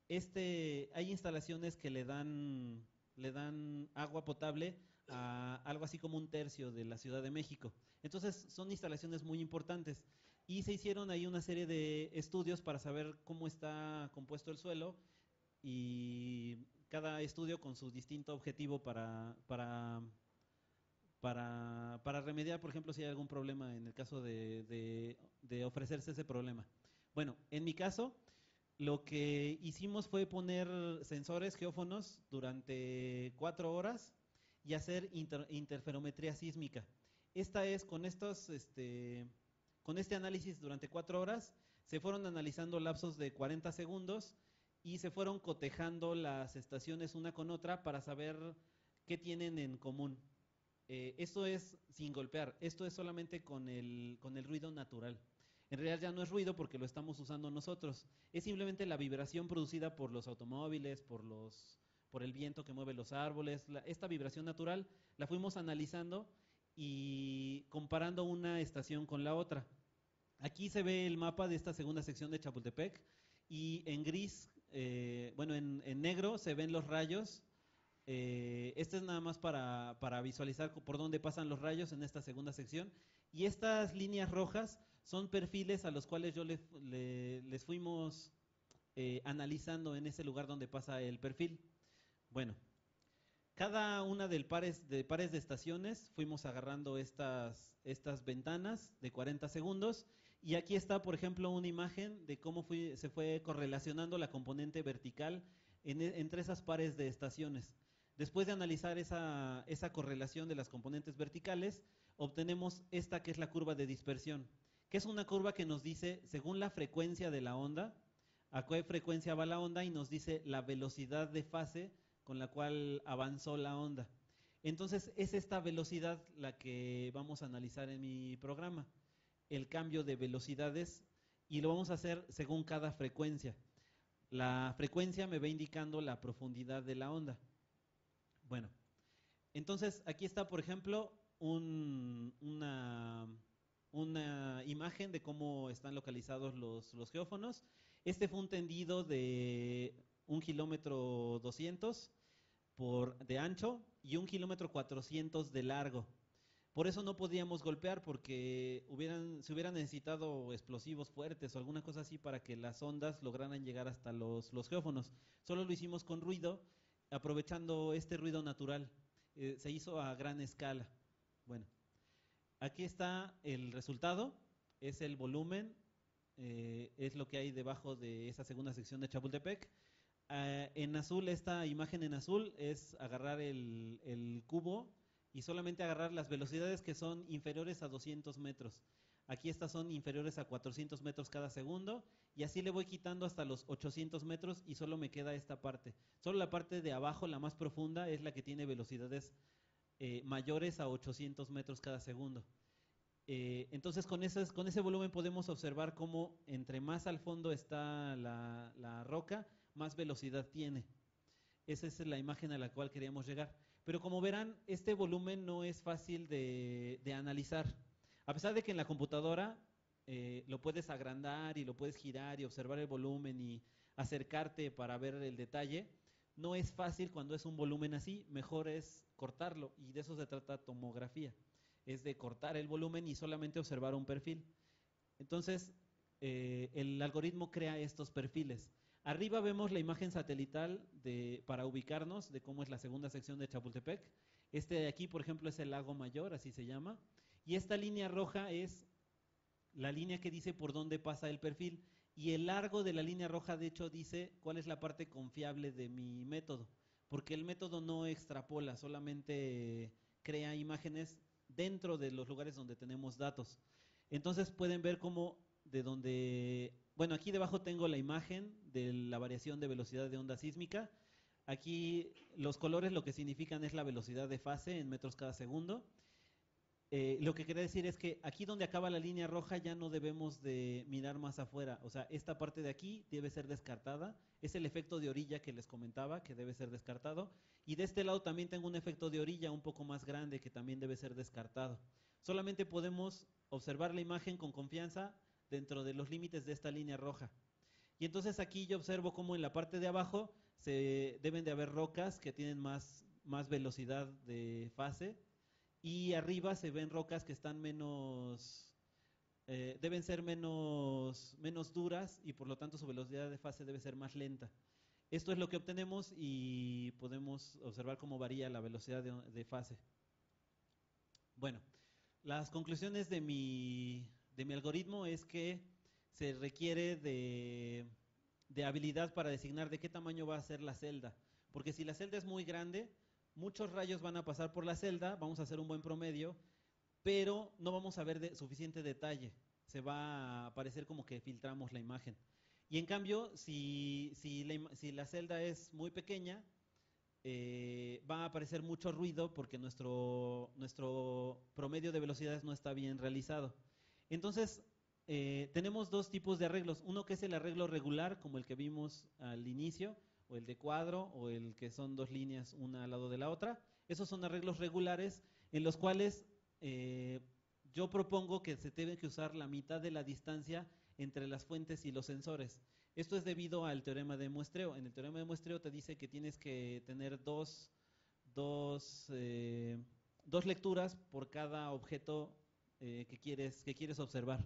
Hay instalaciones que le dan agua potable a algo así como 1/3 de la Ciudad de México. Entonces son instalaciones muy importantes. Y se hicieron ahí una serie de estudios para saber cómo está compuesto el suelo, y cada estudio con su distinto objetivo para remediar, por ejemplo, si hay algún problema en el caso de ofrecerse ese problema. Bueno, en mi caso, lo que hicimos fue poner sensores geófonos durante 4 horas y hacer interferometría sísmica. Esta es con este análisis durante 4 horas, se fueron analizando lapsos de 40 segundos y se fueron cotejando las estaciones una con otra para saber qué tienen en común. Esto es sin golpear, esto es solamente con el ruido natural. En realidad ya no es ruido porque lo estamos usando nosotros, es simplemente la vibración producida por los automóviles, por el viento que mueve los árboles. Esta vibración natural la fuimos analizando y comparando una estación con la otra. Aquí se ve el mapa de esta segunda sección de Chapultepec y en gris, en negro se ven los rayos. Este es nada más para visualizar por dónde pasan los rayos en esta segunda sección. Y estas líneas rojas son perfiles a los cuales yo les fuimos analizando en ese lugar donde pasa el perfil. Bueno, cada una de pares de estaciones fuimos agarrando estas ventanas de 40 segundos. Y aquí está, por ejemplo, una imagen de cómo se fue correlacionando la componente vertical entre esas pares de estaciones. Después de analizar esa correlación de las componentes verticales, obtenemos esta que es la curva de dispersión, que es una curva que nos dice, según la frecuencia de la onda, a qué frecuencia va la onda, y nos dice la velocidad de fase con la cual avanzó la onda. Entonces, es esta velocidad la que vamos a analizar en mi programa, el cambio de velocidades, y lo vamos a hacer según cada frecuencia. La frecuencia me va indicando la profundidad de la onda. Bueno, entonces aquí está, por ejemplo, una imagen de cómo están localizados los geófonos. Este fue un tendido de 1,2 kilómetros de ancho y 1,4 kilómetros de largo. Por eso no podíamos golpear, porque se hubieran necesitado explosivos fuertes o alguna cosa así para que las ondas lograran llegar hasta los geófonos. Solo lo hicimos con ruido, aprovechando este ruido natural. Se hizo a gran escala. Bueno, aquí está el resultado, es el volumen, es lo que hay debajo de esa segunda sección de Chapultepec. En azul, esta imagen en azul es agarrar el cubo y solamente agarrar las velocidades que son inferiores a 200 metros. Aquí estas son inferiores a 400 metros cada segundo, y así le voy quitando hasta los 800 metros y solo me queda esta parte. Solo la parte de abajo, la más profunda, es la que tiene velocidades mayores a 800 metros cada segundo. Entonces con ese volumen podemos observar cómo entre más al fondo está la roca, más velocidad tiene. Esa es la imagen a la cual queríamos llegar. Pero como verán, este volumen no es fácil de analizar. A pesar de que en la computadora lo puedes agrandar y lo puedes girar y observar el volumen y acercarte para ver el detalle, no es fácil cuando es un volumen así. Mejor es cortarlo, y de eso se trata tomografía. Es de cortar el volumen y solamente observar un perfil. Entonces, el algoritmo crea estos perfiles. Arriba vemos la imagen satelital para ubicarnos de cómo es la segunda sección de Chapultepec. Este de aquí, por ejemplo, es el Lago Mayor, así se llama. Y esta línea roja es la línea que dice por dónde pasa el perfil. Y el largo de la línea roja, de hecho, dice cuál es la parte confiable de mi método. Porque el método no extrapola, solamente crea imágenes dentro de los lugares donde tenemos datos. Entonces pueden ver cómo de donde, bueno, aquí debajo tengo la imagen de la variación de velocidad de onda sísmica. Aquí los colores lo que significan es la velocidad de fase en metros cada segundo. Lo que quería decir es que aquí donde acaba la línea roja ya no debemos de mirar más afuera. O sea, esta parte de aquí debe ser descartada. Es el efecto de orilla que les comentaba, que debe ser descartado. Y de este lado también tengo un efecto de orilla un poco más grande que también debe ser descartado. Solamente podemos observar la imagen con confianza dentro de los límites de esta línea roja. Y entonces aquí yo observo cómo en la parte de abajo se deben de haber rocas que tienen más velocidad de fase, y arriba se ven rocas que están deben ser menos duras, y por lo tanto su velocidad de fase debe ser más lenta. Esto es lo que obtenemos y podemos observar cómo varía la velocidad de fase. Bueno, las conclusiones de mi algoritmo es que se requiere de habilidad para designar de qué tamaño va a ser la celda, porque si la celda es muy grande, muchos rayos van a pasar por la celda, vamos a hacer un buen promedio, pero no vamos a ver suficiente detalle, se va a parecer como que filtramos la imagen. Y en cambio, si la celda es muy pequeña, va a aparecer mucho ruido porque nuestro promedio de velocidades no está bien realizado. Entonces, tenemos dos tipos de arreglos. Uno que es el arreglo regular, como el que vimos al inicio, o el de cuadro, o el que son dos líneas una al lado de la otra. Esos son arreglos regulares en los cuales yo propongo que se debe que usar la mitad de la distancia entre las fuentes y los sensores. Esto es debido al teorema de muestreo. En el teorema de muestreo te dice que tienes que tener dos lecturas por cada objeto que quieres observar.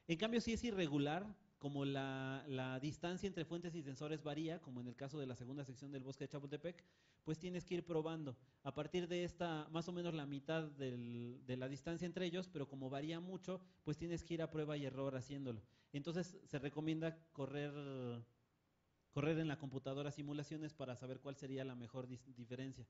En cambio, si es irregular, como la distancia entre fuentes y sensores varía, como en el caso de la segunda sección del bosque de Chapultepec, pues tienes que ir probando. A partir de esta, más o menos la mitad de la distancia entre ellos, pero como varía mucho, pues tienes que ir a prueba y error haciéndolo. Entonces se recomienda correr en la computadora simulaciones para saber cuál sería la mejor diferencia.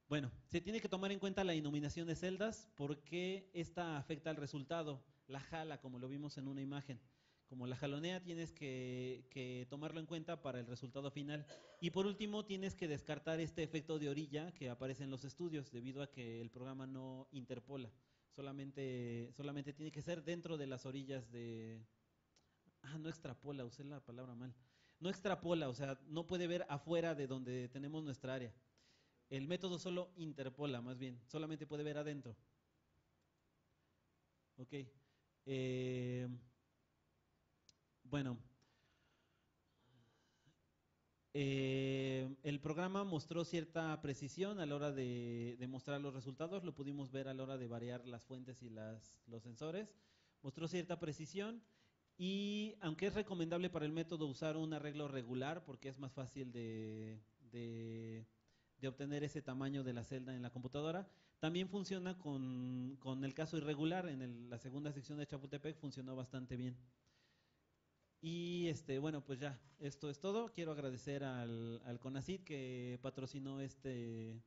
Bueno, se tiene que tomar en cuenta la iluminación de celdas porque esta afecta al resultado, la jala, como lo vimos en una imagen. Como la jalonea, tienes que tomarlo en cuenta para el resultado final. Y por último, tienes que descartar este efecto de orilla que aparece en los estudios, debido a que el programa no interpola. Solamente tiene que ser dentro de las orillas de... no extrapola, usé la palabra mal. No extrapola, o sea, no puede ver afuera de donde tenemos nuestra área. El método solo interpola, más bien, solamente puede ver adentro. Ok. Bueno, el programa mostró cierta precisión a la hora de mostrar los resultados, lo pudimos ver a la hora de variar las fuentes y los sensores, mostró cierta precisión, y aunque es recomendable para el método usar un arreglo regular porque es más fácil de obtener ese tamaño de la celda en la computadora, también funciona con el caso irregular. En la segunda sección de Chapultepec funcionó bastante bien. Y bueno, pues ya, esto es todo. Quiero agradecer al CONACYT que patrocinó este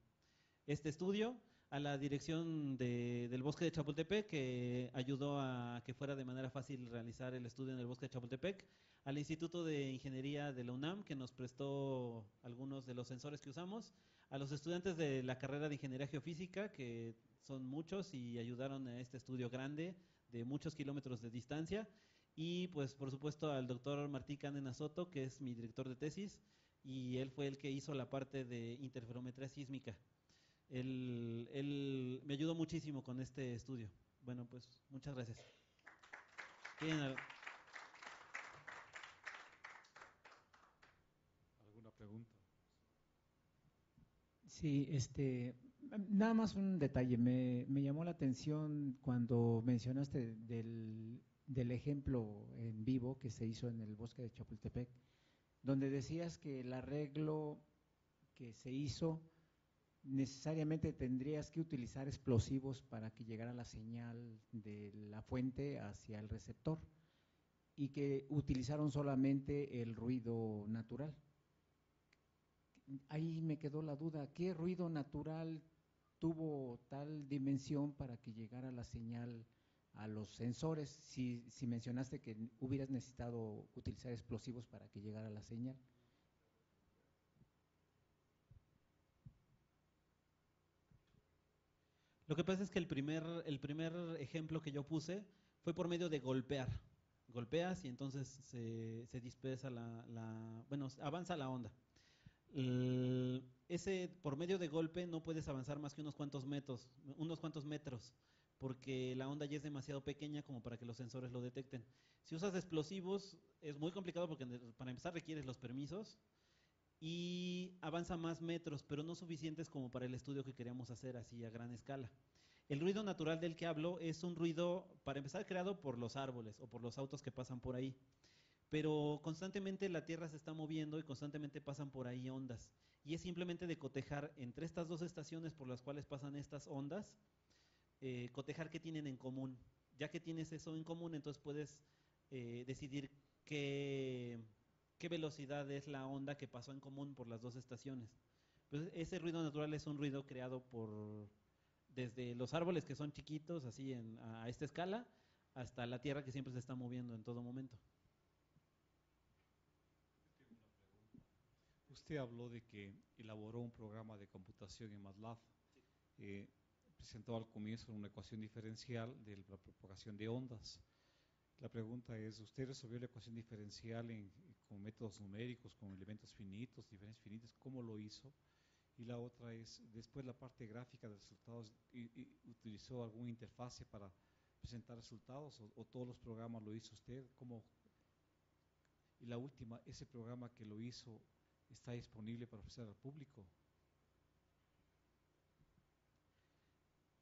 estudio, a la dirección del bosque de Chapultepec, que ayudó a que fuera de manera fácil realizar el estudio en el bosque de Chapultepec, al Instituto de Ingeniería de la UNAM, que nos prestó algunos de los sensores que usamos, a los estudiantes de la carrera de Ingeniería Geofísica, que son muchos y ayudaron a este estudio grande de muchos kilómetros de distancia, y pues por supuesto al doctor Martí Candena Soto, que es mi director de tesis, y él fue el que hizo la parte de interferometría sísmica. Él me ayudó muchísimo con este estudio. Bueno, pues muchas gracias. ¿Alguna pregunta? Sí, nada más un detalle. Me llamó la atención cuando mencionaste del ejemplo en vivo que se hizo en el bosque de Chapultepec, donde decías que el arreglo que se hizo necesariamente tendrías que utilizar explosivos para que llegara la señal de la fuente hacia el receptor y que utilizaron solamente el ruido natural. Ahí me quedó la duda, ¿qué ruido natural tuvo tal dimensión para que llegara la señal a los sensores? Si mencionaste que hubieras necesitado utilizar explosivos para que llegara la señal. Lo que pasa es que el primer ejemplo que yo puse fue por medio de golpear. Golpeas y entonces se dispersa bueno, avanza la onda. Por medio de golpe no puedes avanzar más que unos cuantos metros, porque la onda ya es demasiado pequeña como para que los sensores lo detecten. Si usas explosivos es muy complicado porque para empezar requieres los permisos y avanza más metros, pero no suficientes como para el estudio que queríamos hacer así a gran escala. El ruido natural del que hablo es un ruido, para empezar, creado por los árboles o por los autos que pasan por ahí. Pero constantemente la Tierra se está moviendo y constantemente pasan por ahí ondas. Y es simplemente de cotejar entre estas dos estaciones por las cuales pasan estas ondas, cotejar qué tienen en común. Ya que tienes eso en común, entonces puedes decidir qué velocidad es la onda que pasó en común por las dos estaciones. Pues ese ruido natural es un ruido creado desde los árboles que son chiquitos, así a esta escala, hasta la Tierra que siempre se está moviendo en todo momento. Usted habló de que elaboró un programa de computación en MATLAB. Presentó al comienzo una ecuación diferencial de la propagación de ondas. La pregunta es, ¿usted resolvió la ecuación diferencial con métodos numéricos, con elementos finitos, diferencias finitas? ¿Cómo lo hizo? Y la otra es, después la parte gráfica de resultados, ¿utilizó alguna interfase para presentar resultados o todos los programas lo hizo usted? ¿Cómo? Y la última, ¿ese programa que lo hizo está disponible para ofrecer al público?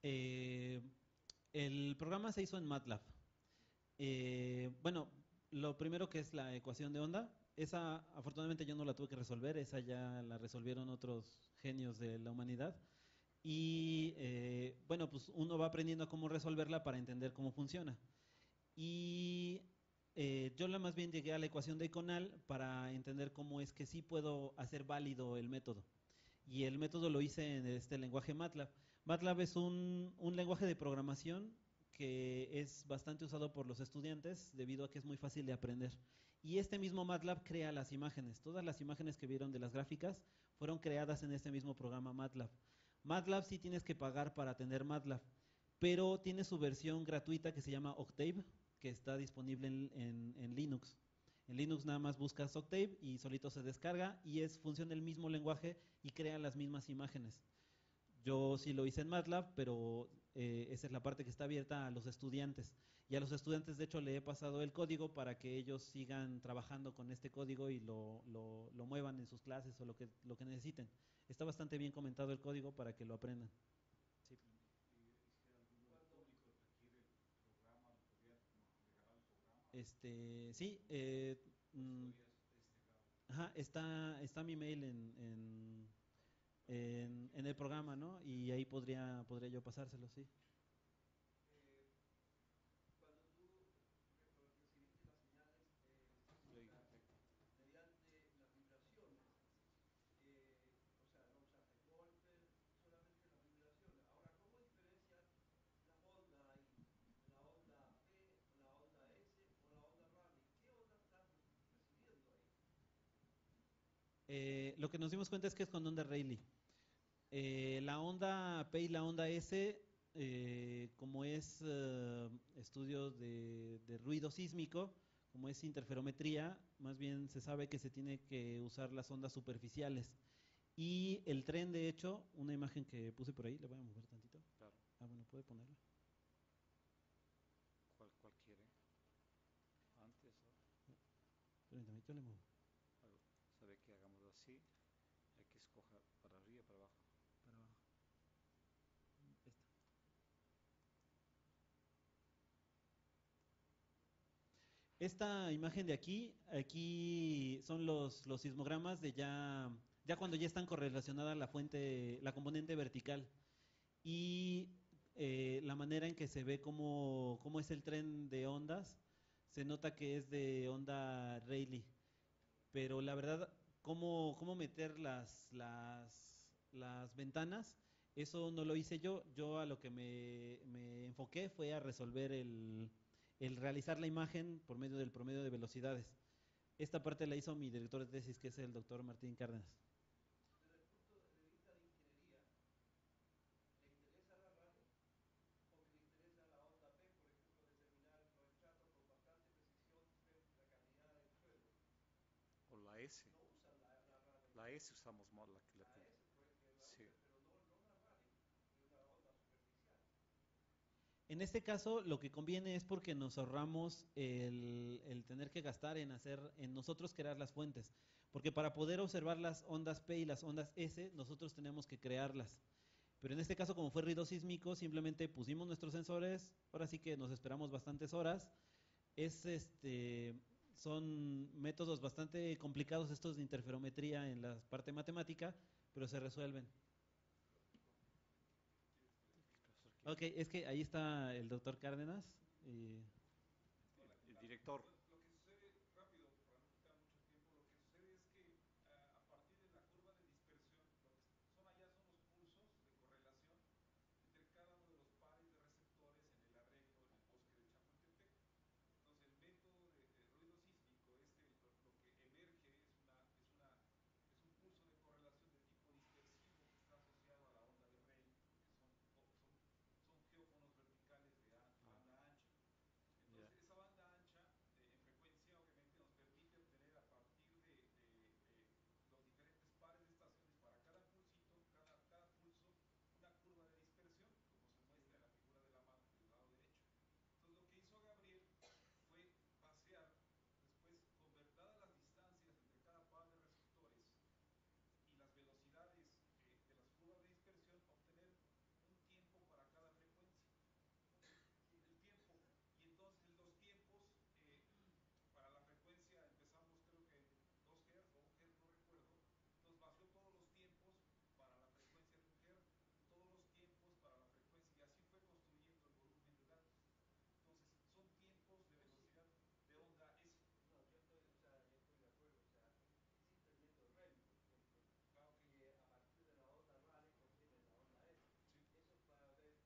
El programa se hizo en MATLAB. Bueno, lo primero que es la ecuación de onda, esa afortunadamente yo no la tuve que resolver, esa ya la resolvieron otros genios de la humanidad. Y bueno, pues uno va aprendiendo a cómo resolverla para entender cómo funciona. Y yo más bien llegué a la ecuación de Conal para entender cómo es que sí puedo hacer válido el método. Y el método lo hice en este lenguaje MATLAB. MATLAB es un lenguaje de programación que es bastante usado por los estudiantes debido a que es muy fácil de aprender. Y este mismo MATLAB crea las imágenes. Todas las imágenes que vieron de las gráficas fueron creadas en este mismo programa MATLAB. MATLAB sí tienes que pagar para tener MATLAB, pero tiene su versión gratuita que se llama Octave, que está disponible en Linux. En Linux nada más buscas Octave y solito se descarga y funciona el mismo lenguaje y crea las mismas imágenes. Yo sí lo hice en MATLAB, pero esa es la parte que está abierta a los estudiantes. Y a los estudiantes, de hecho, le he pasado el código para que ellos sigan trabajando con este código y lo muevan en sus clases o lo que necesiten. Está bastante bien comentado el código para que lo aprendan. Sí. Sí, ajá, está mi mail en el programa, ¿no? Y ahí podría yo pasárselo, sí. Cuando tú recibiste las señales mediante las vibraciones, o sea, no usaste golpes, solamente las vibraciones. Ahora, Lo que nos dimos cuenta es que es con onda Rayleigh. La onda P y la onda S, como es estudio de ruido sísmico, como es interferometría, más bien se sabe que se tiene que usar las ondas superficiales. Y el tren, de hecho, una imagen que puse por ahí, le voy a mover tantito. Claro. Ah, bueno, puede ponerla. ¿Cuál quiere? Antes, ¿no? Permítame, yo le muevo. ¿Sabe que hagamos así? Hay que escoger para arriba, para abajo. Para abajo. Esta. Esta imagen de aquí son los sismogramas de ya cuando ya están correlacionadas la fuente, la componente vertical. Y la manera en que se ve cómo es el tren de ondas, se nota que es de onda Rayleigh. Pero la verdad, cómo meter las ventanas, eso no lo hice yo. Yo a lo que me enfoqué fue a resolver el realizar la imagen por medio del promedio de velocidades. Esta parte la hizo mi director de tesis, que es el doctor Martín Cárdenas. Desde el punto de vista de ingeniería, ¿le interesa la radio o que le interesa la onda P, por ejemplo, determinar los estratos con bastante precisión la calidad del suelo? O la S. No usan la radio. La S usamos más. La S puede que la sí. use, pero no la radio, que es una onda superficial. En este caso, lo que conviene es porque nos ahorramos el tener que gastar en nosotros crear las fuentes. Porque para poder observar las ondas P y las ondas S, nosotros tenemos que crearlas. Pero en este caso, como fue ruido sísmico, simplemente pusimos nuestros sensores, ahora sí que nos esperamos bastantes horas. Son métodos bastante complicados estos de interferometría en la parte matemática, pero se resuelven. Ok, es que ahí está el doctor Cárdenas. El director. Lo que sucede, rápido, para no quitar mucho tiempo, lo que sucede es que a partir de la curva de dispersión, lo que son allá son los pulsos de correlación entre cada uno de los pares de receptores en el arreglo, en el bosque de Chapultepec. Entonces, el método de ruido sísmico, lo que emerge es un pulso de correlación de tipo dispersivo que está asociado a la onda de Rayleigh, porque son geófonos verticales de banda ancha. Entonces, esa banda ancha en frecuencia obviamente nos permite obtener a partir de los diferentes pares de estaciones para cada pulsito, cada pulso, una curva de dispersión, como se muestra en la figura de la mano del lado derecho. Entonces, lo que hizo Gabriel fue pasear, después, dadas las distancias entre cada par de receptores y las velocidades de las curvas de dispersión, obtener un tiempo para cada frecuencia. El tiempo, y entonces los tiempos para la frecuencia empezamos creo que en 2 Hz o 1 Hz, no recuerdo. Entonces vació todos los tiempos para la frecuencia de 1 Hz, todos los tiempos para la frecuencia, y así fue construyendo el volumen de datos. Entonces son tiempos de velocidad de onda S. No, yo estoy de acuerdo. O sea, existe el método Rayleigh, por ejemplo, que a partir de la onda Rayleigh contiene la onda S.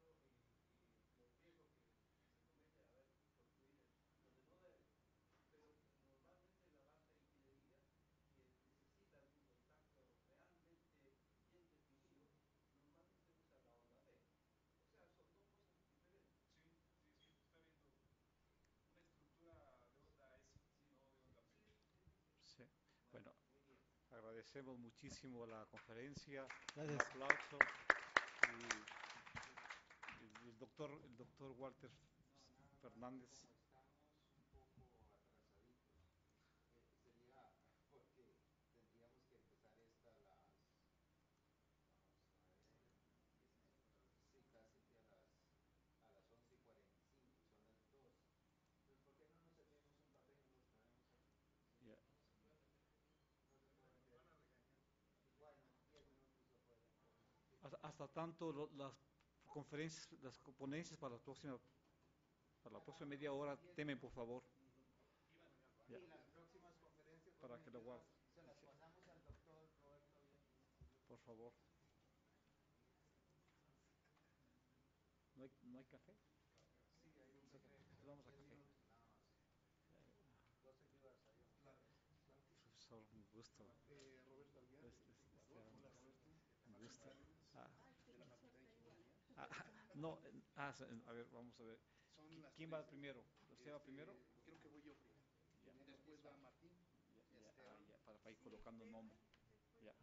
Sí. Eso es para ver, qué sé yo, la calidad del suelo y los riesgos que se cometen a ver construir donde no debe. Pero normalmente la base de ingeniería, que necesita un contacto realmente bien definido, normalmente usa la onda B. O sea, son dos cosas diferentes. Sí, está viendo una estructura de onda S, no de onda P. Sí. Bueno, agradecemos muchísimo la conferencia. Gracias. Un aplauso. Y el doctor Walter Fernández. Como estamos un poco atrasaditos, sería porque tendríamos que empezar esta a las, vamos a ver, sí, casi que a las 11:45, y son las 2. Entonces, ¿por qué no nos servimos un café y nos los traemos aquí? Yeah. No se puede meter. Bueno, 10 minutos lo podemos. Hasta tanto las ponencias para la próxima media hora, temen por favor. Y las próximas conferencias Para que lo guarde. se las pasamos al doctor Roberto Villegas. Por favor. ¿No hay café? Sí, hay un café. Vamos a café. 10 minutos nada más. 12 libras hay un café. profesor, un gusto. Roberto Alviar, Un gusto. No, a ver, vamos a ver. ¿Quién va primero? ¿Usted va primero? Creo que voy yo primero. Ya. Después va Martín. Ya, para ir colocando el nombre. Ya.